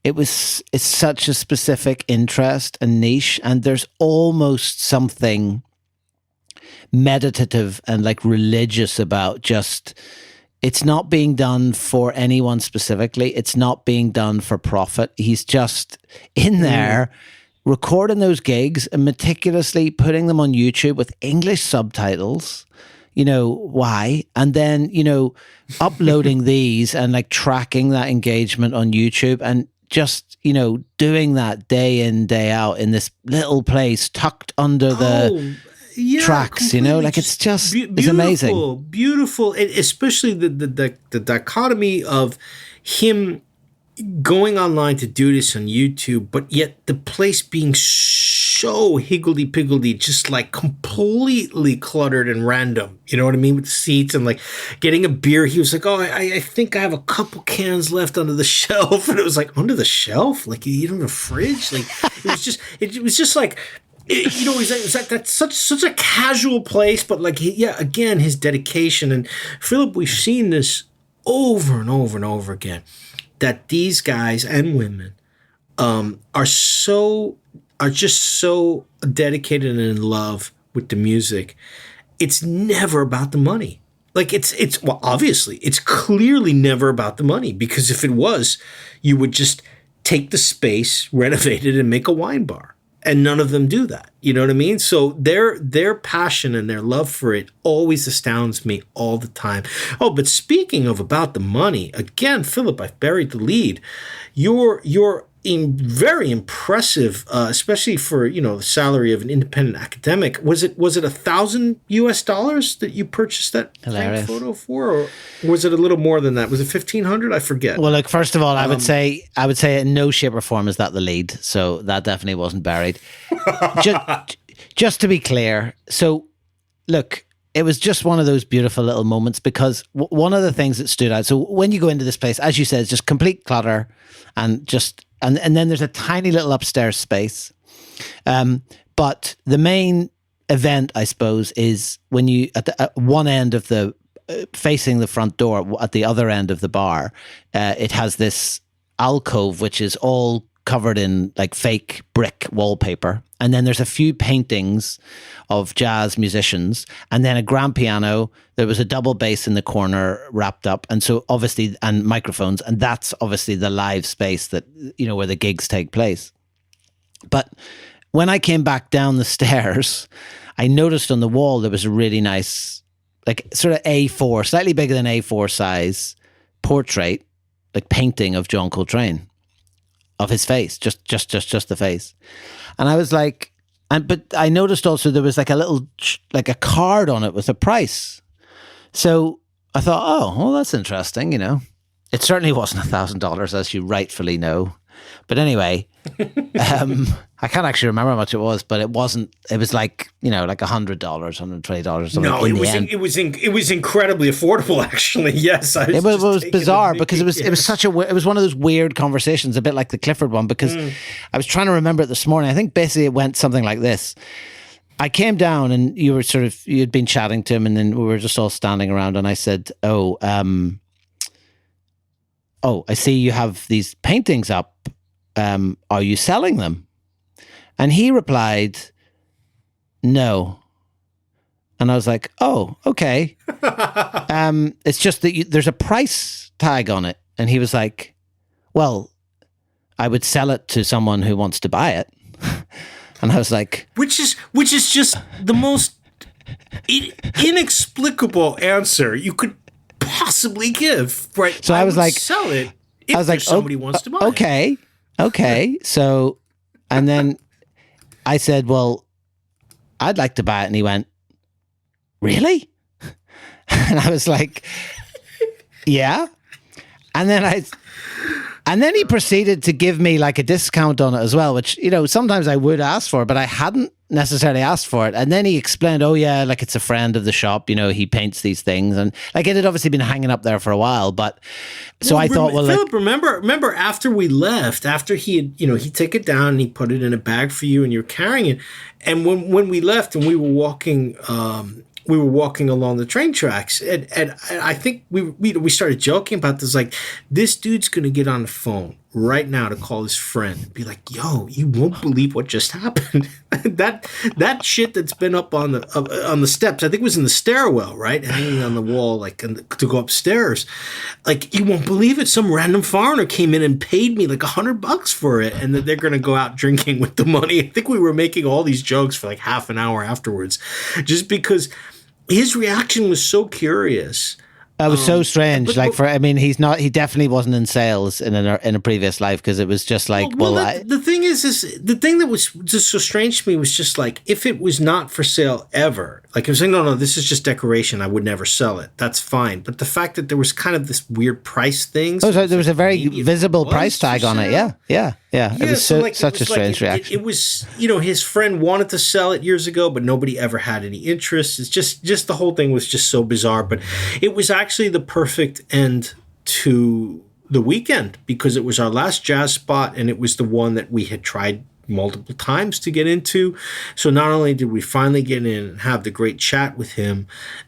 it's such a specific interest and niche, and there's almost something meditative and like religious about just, it's not being done for anyone specifically. It's not being done for profit. He's just in there recording those gigs and meticulously putting them on YouTube with English subtitles. Why? And then, uploading these and like tracking that engagement on YouTube and just, doing that day in, day out in this little place tucked under the tracks, like it's just it's amazing. Beautiful, and especially the dichotomy of him going online to do this on YouTube, but yet the place being so higgledy-piggledy, just like completely cluttered and random. You know what I mean? With seats and like getting a beer. He was like, oh, I think I have a couple cans left under the shelf. And it was like, under the shelf? Like you eat in the fridge? Like it was just like, you know, he's like that's such a casual place, but like, again, his dedication. And Philip, we've seen this over and over and over again, that these guys and women are just so dedicated and in love with the music. It's never about the money. Like well, obviously, it's clearly never about the money, because if it was, you would just take the space, renovate it, and make a wine bar. And none of them do that. You know what I mean? So their passion and their love for it always astounds me all the time. Oh, but speaking of about the money, again, Philip, I've buried the lead. You're very impressive, especially for, you know, the salary of an independent academic. Was it $1,000 that you purchased that photo for, or was it a little more than that? Was it 1,500? I forget. Well, look, first of all, I would say in no shape or form is that the lead, so that definitely wasn't buried. just to be clear, so look, it was just one of those beautiful little moments, because one of the things that stood out. So when you go into this place, as you said, it's just complete clutter, and then there's a tiny little upstairs space. But the main event, I suppose, is when you at one end of the facing the front door, at the other end of the bar, it has this alcove which is all covered in like fake brick wallpaper, and then there's a few paintings of jazz musicians, and then a grand piano. There was a double bass in the corner wrapped up, and so obviously, and microphones, and that's obviously the live space that, you know, where the gigs take place. But when I came back down the stairs, I noticed on the wall there was a really nice, like sort of A4, slightly bigger than A4 size portrait, like painting of John Coltrane, of his face, just the face. And I was like, but I noticed also there was like a little, like a card on it with a price. So I thought, oh, well, that's interesting, you know. It certainly wasn't $1,000, as you rightfully know. But anyway, I can't actually remember how much it was, but it wasn't. It was like, you know, like $100, $120. No, it was incredibly affordable. Actually, yes. It was bizarre, because it was one of those weird conversations, a bit like the Clifford one. Because I was trying to remember it this morning. I think basically it went something like this. I came down and you'd been chatting to him, and then we were just all standing around, and I said, "Oh, I see you have these paintings up. Are you selling them?" And he replied, "No." And I was like, "Oh, okay." It's just that there's a price tag on it. And he was like, "Well, I would sell it to someone who wants to buy it." And I was like, which is just the most inexplicable answer you could possibly give, right? So I was like, sell it if somebody wants to buy it. Okay. So, and then I said, "Well, I'd like to buy it." And he went, "Really?" And I was like, "Yeah." And then he proceeded to give me like a discount on it as well, which, you know, sometimes I would ask for, but I hadn't necessarily asked for it. And then he explained, "Oh yeah, like it's a friend of the shop, you know, he paints these things." And like it had obviously been hanging up there for a while, but so I thought, well, Philip, remember after we left, after he had, you know, he'd take it down and he put it in a bag for you and you're carrying it. And when we left and we were walking along the train tracks, and I think we started joking about this, like, this dude's going to get on the phone right now to call his friend and be like, "Yo, you won't believe what just happened." that shit that's been up on the steps, I think it was in the stairwell, right, hanging on the wall, like to go upstairs. Like, you won't believe it. Some random foreigner came in and paid me like $100 for it, and that they're going to go out drinking with the money. I think we were making all these jokes for like half an hour afterwards, just because his reaction was so curious. That was so strange. He definitely wasn't in sales in a previous life, because it was just like, the thing is the thing that was just so strange to me was just like, if it was not for sale ever, like I was saying, no, this is just decoration, I would never sell it. That's fine. But the fact that there was kind of this weird price thing. There was a very visible price tag on it. Yeah. It was such a strange reaction. It was, his friend wanted to sell it years ago, but nobody ever had any interest. It's just the whole thing was just so bizarre. But it was actually the perfect end to the weekend, because it was our last jazz spot, and it was the one that we had tried multiple times to get into. So not only did we finally get in and have the great chat with him,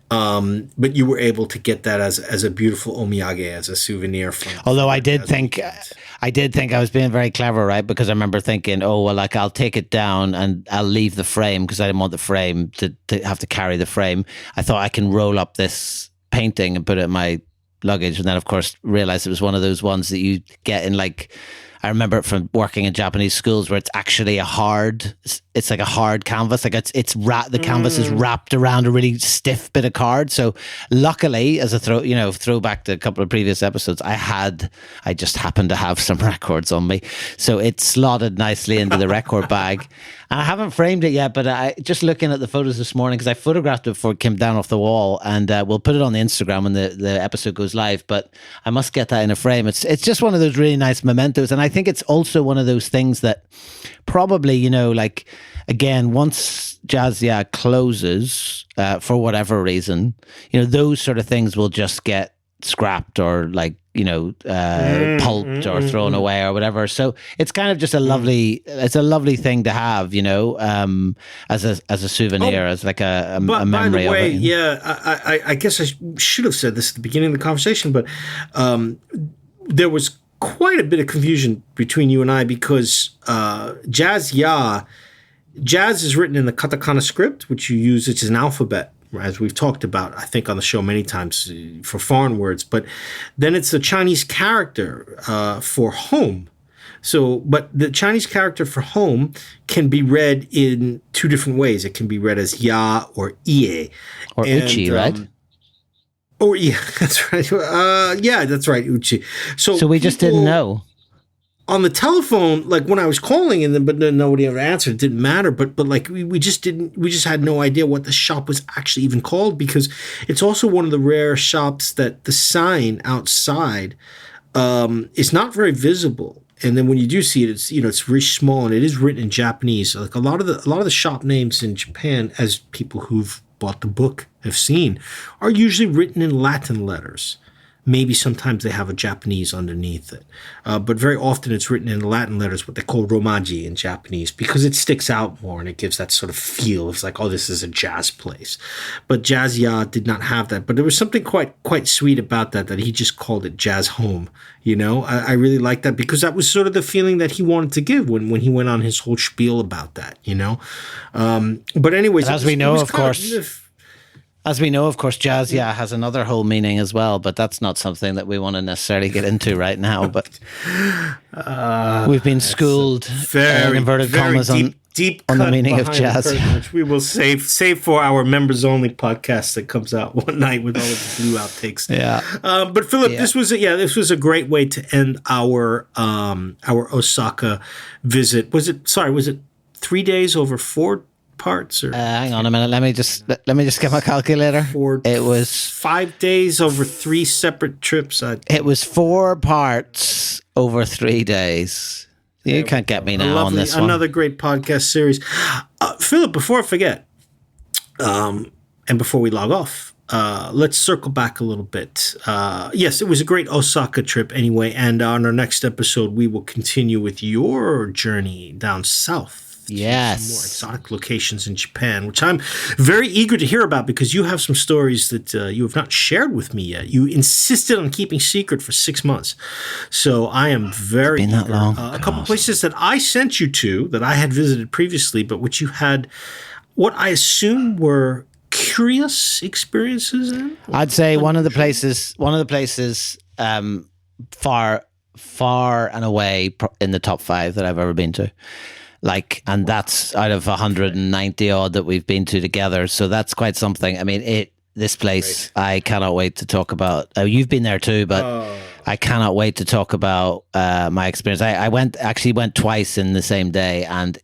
but you were able to get that as a beautiful omiyage, as a souvenir. Although I did think I was being very clever, right? Because I remember thinking, I'll take it down and I'll leave the frame, because I didn't want the frame to have to carry the frame. I thought I can roll up this painting and put it in my luggage, and then of course realized it was one of those ones that you get in, like, I remember it from working in Japanese schools, where it's actually it's like a hard canvas. Like the canvas is wrapped around a really stiff bit of card. So luckily, as a throwback to a couple of previous episodes, I just happened to have some records on me. So it slotted nicely into the record bag. And I haven't framed it yet, but I just looking at the photos this morning, because I photographed it before it came down off the wall, and we'll put it on the Instagram when the episode goes live. But I must get that in a frame. It's just one of those really nice mementos, and I think it's also one of those things that probably, like, again, once Jazz closes for whatever reason, those sort of things will just get scrapped or pulped or thrown away or whatever. So it's kind of just a lovely thing to have, as a souvenir, as like a memory. By the way, of it. I guess I should have said this at the beginning of the conversation, but there was quite a bit of confusion between you and I, because Jazz is written in the katakana script, which you use, which is an alphabet, as we've talked about, I think, on the show many times for foreign words. But then it's the Chinese character for home. So, but the Chinese character for home can be read in two different ways. It can be read as ya or ie. Or uchi, right? Oh, yeah, that's right. That's right, uchi. So we just didn't know. On the telephone, like when I was calling, but then nobody ever answered. It didn't matter. But like we just had no idea what the shop was actually even called, because it's also one of the rare shops that the sign outside is not very visible. And then when you do see it, it's very small, and it is written in Japanese. So like a lot of the shop names in Japan, as people who've bought the book have seen, are usually written in Latin letters. Maybe sometimes they have a Japanese underneath it. But very often it's written in Latin letters, what they call romaji in Japanese, because it sticks out more and it gives that sort of feel. It's like, this is a jazz place. But Jazz Ya did not have that. But there was something quite sweet about that he just called it Jazz Home. I really like that, because that was sort of the feeling that he wanted to give when he went on his whole spiel about that, But anyways, as we know, of course, Jazz has another whole meaning as well, but that's not something that we want to necessarily get into right now. But we've been schooled, in inverted commas, deep on the meaning of jazz. Which we will save for our members only podcast that comes out one night with all of the blue outtakes. Yeah. But Philip, this was a great way to end our Osaka visit. Was it 3 days over 4 parts? Or hang on a minute. Let me just get my calculator. It was 5 days over 3 separate trips. It was 4 parts over 3 days. You can't get me now on this one. Another great podcast series. Philip, before I forget, and before we log off, let's circle back a little bit. Yes, it was a great Osaka trip anyway, and on our next episode, we will continue with your journey down south. Yes. Some more exotic locations in Japan, which I'm very eager to hear about, because you have some stories that you have not shared with me yet. You insisted on keeping secret for 6 months. So I am very eager. That long. A couple places that I sent you to that I had visited previously, but which you had what I assume were curious experiences in? I'd say one of the places far and away in the top 5 that I've ever been to. And that's out of 190 odd that we've been to together. So that's quite something. I mean, this place, I cannot wait to talk about. You've been there too, but I cannot wait to talk about my experience. I went twice in the same day, and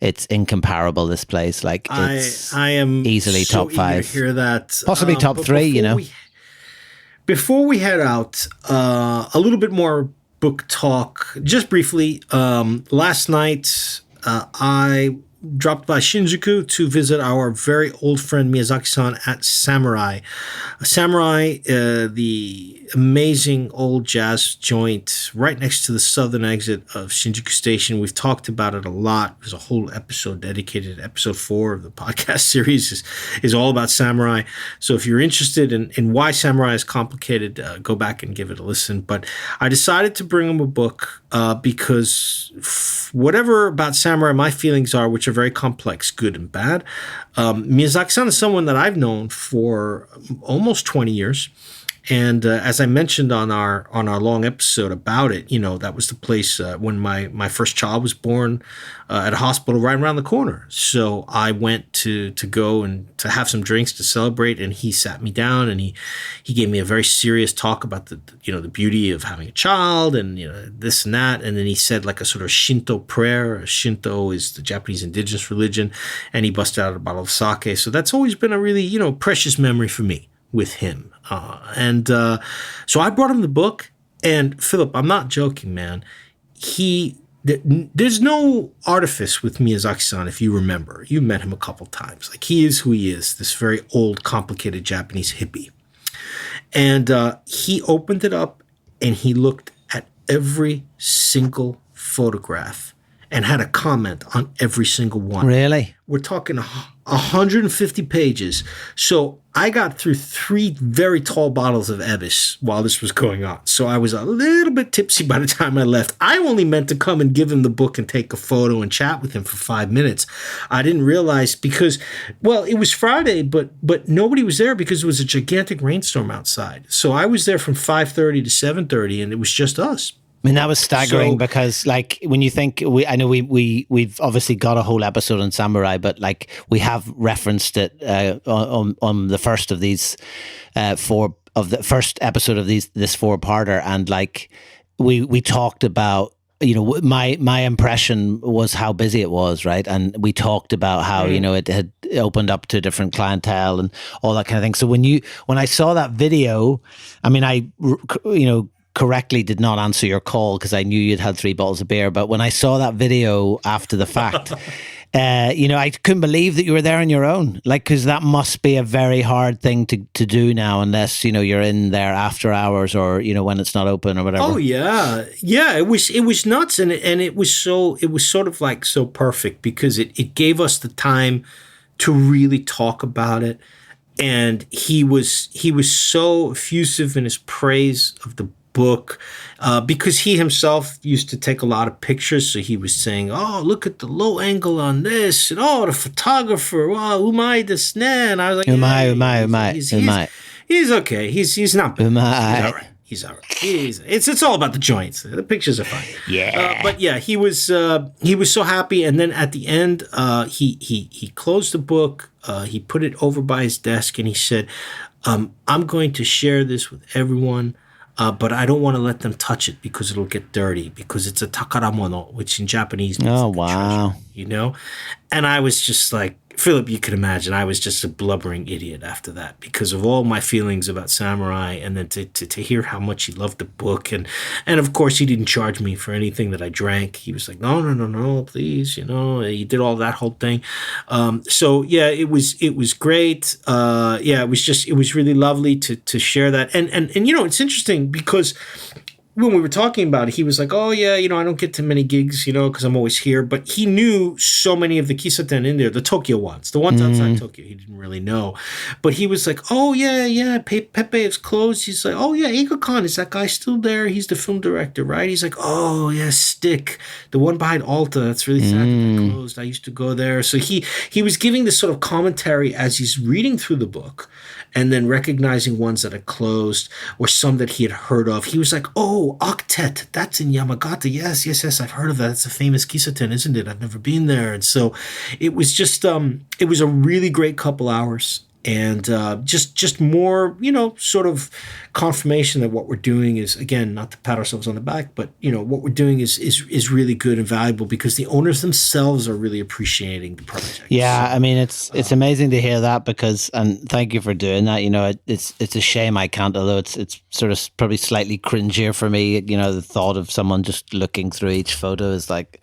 it's incomparable. This place, like I am easily so top 5. eager to hear that, possibly top 3. Before we head out, a little bit more book talk, just briefly. Last night, I dropped by Shinjuku to visit our very old friend Miyazaki-san at Samurai. Samurai, the amazing old jazz joint right next to the southern exit of Shinjuku Station. We've talked about it a lot. There's a whole episode dedicated. Episode 4 of the podcast series is all about Samurai. So if you're interested in why Samurai is complicated, go back and give it a listen. But I decided to bring him a book because whatever about Samurai my feelings are, which are very complex, good and bad. Miyazaki-san is someone that I've known for almost 20 years. And as I mentioned on our long episode about it, that was the place when my first child was born at a hospital right around the corner. So I went to go and to have some drinks to celebrate, and he sat me down and he gave me a very serious talk about the beauty of having a child and this and that. And then he said like a sort of Shinto prayer. Shinto is the Japanese indigenous religion, and he busted out a bottle of sake. So that's always been a really precious memory for me with him. So I brought him the book, and Philip, I'm not joking, man. There's no artifice with Miyazaki-san, if you remember. You met him a couple times. Like, he is who he is, this very old, complicated Japanese hippie. And he opened it up, and he looked at every single photograph and had a comment on every single one. Really? We're talking 150 pages. So I got through 3 very tall bottles of Evis while this was going on. So I was a little bit tipsy by the time I left. I only meant to come and give him the book and take a photo and chat with him for 5 minutes. I didn't realize because, well, it was Friday, but nobody was there because it was a gigantic rainstorm outside. So I was there from 5:30 to 7:30, and it was just us. I mean, that was staggering because, like, when you think, I know we've obviously got a whole episode on Samurai, but like we have referenced it on the first of these the first episode of this 4-parter, and like we talked about, my impression was how busy it was, right? And we talked about how it had opened up to different clientele and all that kind of thing. So when I saw that video, I mean, I correctly did not answer your call because I knew you'd had 3 bottles of beer. But when I saw that video after the fact, I couldn't believe that you were there on your own. Like, because that must be a very hard thing to do now, unless you're in there after hours or when it's not open or whatever. Oh yeah. It was nuts, and it was sort of like so perfect because it gave us the time to really talk about it. And he was so effusive in his praise of the book because he himself used to take a lot of pictures. So he was saying, "Oh, look at the low angle on this," and "Oh, the photographer, wow, umai desu ne." And I was like, umai. He's okay. He's not bad. Umai. He's all right. It's all about the joints. The pictures are fine. Yeah. But yeah, he was so happy. And then at the end, he closed the book. He put it over by his desk, and he said, "I'm going to share this with everyone. But I don't want to let them touch it because it'll get dirty, because it's a takaramono, which in Japanese means oh, like wow. a treasure, And I was just like, Philip, you can imagine, I was just a blubbering idiot after that because of all my feelings about Samurai, and then to hear how much he loved the book. And of course, he didn't charge me for anything that I drank. He was like, no, please, He did all that whole thing. So yeah, it was great. It was really lovely to share that. And it's interesting because when we were talking about it, he was like, "Oh yeah, I don't get to many gigs, because I'm always here." But he knew so many of the kissaten in there, the Tokyo ones, the ones outside Tokyo. He didn't really know, but he was like, "Oh yeah, Pepe is closed." He's like, "Oh yeah, Eiga-kan, is that guy still there? He's the film director, right?" He's like, "Oh yeah, Stick, the one behind Alta. That's really sad that they closed. I used to go there." So he was giving this sort of commentary as he's reading through the book, and then recognizing ones that had closed or some that he had heard of. He was like, "Oh, oh, Octet, that's in Yamagata. Yes, yes, yes, I've heard of that. It's a famous kissa, isn't it? I've never been there. And so it was just, it was a really great couple hours. And just more, sort of confirmation that what we're doing is, again, not to pat ourselves on the back, but what we're doing is really good and valuable because the owners themselves are really appreciating the project. Yeah, I mean it's amazing to hear that because, and thank you for doing that. It's a shame I can't, although it's sort of probably slightly cringier for me. The thought of someone just looking through each photo is like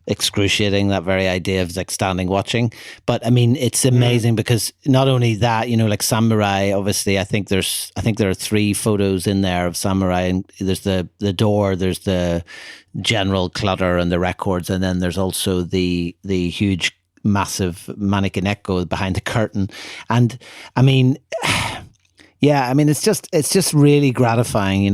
excruciating, that very idea of like standing watching. But I mean it's amazing because not only that, like Samurai, obviously I think there are 3 photos in there of Samurai, and there's the door, there's the general clutter and the records, and then there's also the huge massive mannequin echo behind the curtain. And I mean yeah, I mean it's just really gratifying,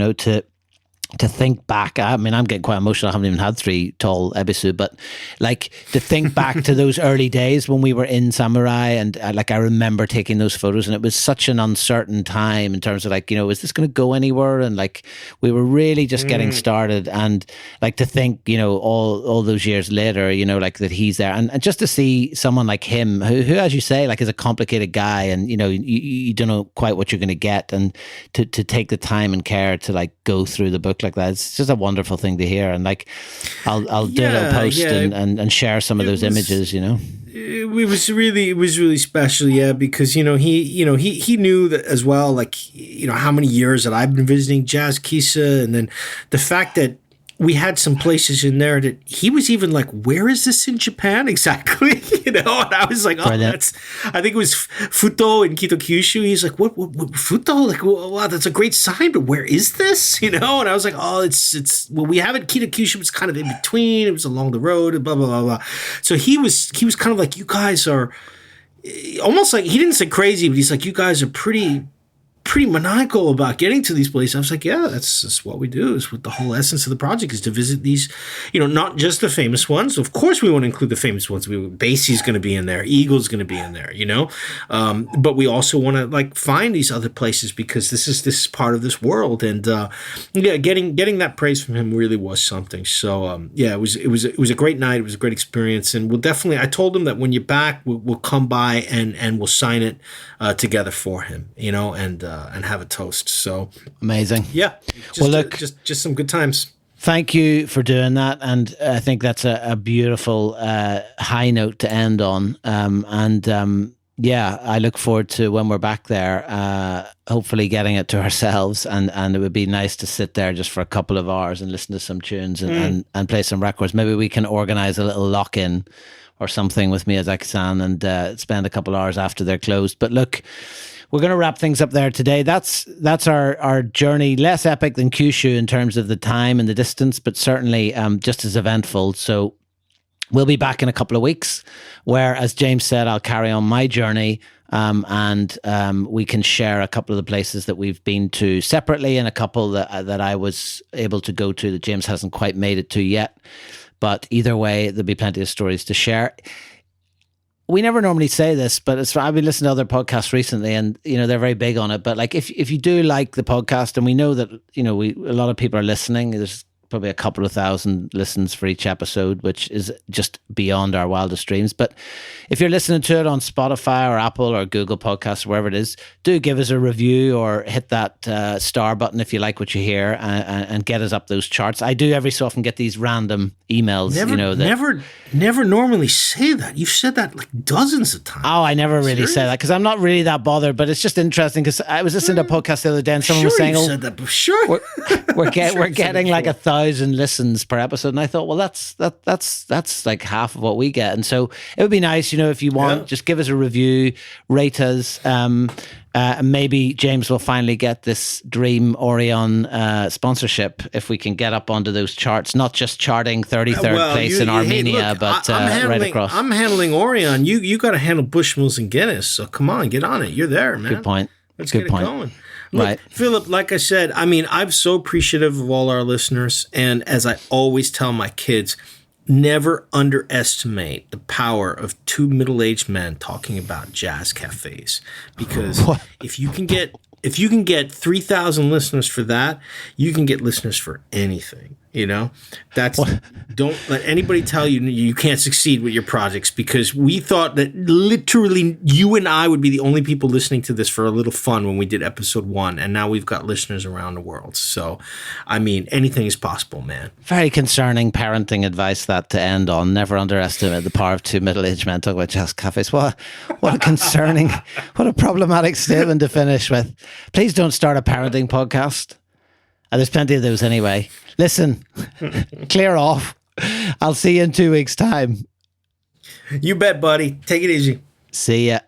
to think back. I mean, I'm getting quite emotional. I haven't even had 3 tall ebisu, but like to think back to those early days when we were in Samurai, and I remember taking those photos, and it was such an uncertain time in terms of like, is this going to go anywhere? And like we were really just getting started, and like to think, all those years later, like that he's there, and just to see someone like him, who as you say, like is a complicated guy, and you don't know quite what you're going to get, and to take the time and care to like go through the book like that, it's just a wonderful thing to hear. And like I'll do a little post and share some of those images. It was really special, because he knew that as well, like how many years that I've been visiting Jazz Kissa, and then the fact that we had some places in there that he was even like, where is this in Japan exactly? And I was like, I think it was Futo in Kito Kyushu. He's like, what Futo? Like, wow, that's a great sign, but where is this? And I was like, oh, it's we have it Kito Kyushu, it's kind of in between. It was along the road, and blah, blah, blah, blah. So he was kind of like, you guys are almost like, he didn't say crazy, but he's like, you guys are pretty maniacal about getting to these places. I was like, yeah, that's what we do. Is what the whole essence of the project is, to visit these, not just the famous ones. Of course, we want to include the famous ones. Basie's going to be in there. Eagle's going to be in there, but we also want to like find these other places because this is part of this world. And getting that praise from him really was something. So it was a great night. It was a great experience. And we'll definitely, I told him that when you're back, we'll come by and we'll sign it together for him, and have a toast. So amazing. Yeah. Just some good times. Thank you for doing that. And I think that's a beautiful high note to end on. I look forward to when we're back there, hopefully getting it to ourselves. And it would be nice to sit there just for a couple of hours and listen to some tunes and play some records. Maybe we can organize a little lock-in or something with Miyazaki-san and spend a couple of hours after they're closed. But look, we're going to wrap things up there today. That's our journey. Less epic than Kyushu in terms of the time and the distance, but certainly just as eventful. So we'll be back in a couple of weeks where, as James said, I'll carry on my journey and we can share a couple of the places that we've been to separately and a couple that I was able to go to that James hasn't quite made it to yet. But either way, there'll be plenty of stories to share. We never normally say this, but I've been listening to other podcasts recently, and they're very big on it. But like, if you do like the podcast, and we know that a lot of people are listening, there's probably a couple of thousand listens for each episode, which is just beyond our wildest dreams. But if you're listening to it on Spotify or Apple or Google Podcasts, wherever it is, do give us a review or hit that star button if you like what you hear and get us up those charts. I do every so often get these random emails. Never normally say that. You've said that like dozens of times. Oh, I never really say that because I'm not really that bothered, but it's just interesting because I was listening to a podcast the other day and someone was saying, said that, but sure. we're getting like 1,000 listens per episode, and I thought, well, that's like half of what we get. And so it would be nice, if you want, just give us a review, rate us. Maybe James will finally get this dream Orion sponsorship if we can get up onto those charts, not just charting 33rd place in Armenia, but right across. I'm handling Orion. You got to handle Bushmills and Guinness. So come on, get on it. You're there, man. Good point. Let's get it going. Look, right. Philip, like I said, I'm so appreciative of all our listeners. And as I always tell my kids, never underestimate the power of 2 middle-aged men talking about jazz cafes. Because if you can get if you can get 3,000 listeners for that, you can get listeners for anything. You know, don't let anybody tell you you can't succeed with your projects, because we thought that literally you and I would be the only people listening to this for a little fun when we did episode 1. And now we've got listeners around the world. So, I mean, anything is possible, man. Very concerning parenting advice that to end on. Never underestimate the power of 2 middle-aged men talking about jazz cafes. What a concerning, what a problematic statement to finish with. Please don't start a parenting podcast. There's plenty of those anyway. Listen, clear off. I'll see you in 2 weeks' time. You bet, buddy. Take it easy. See ya.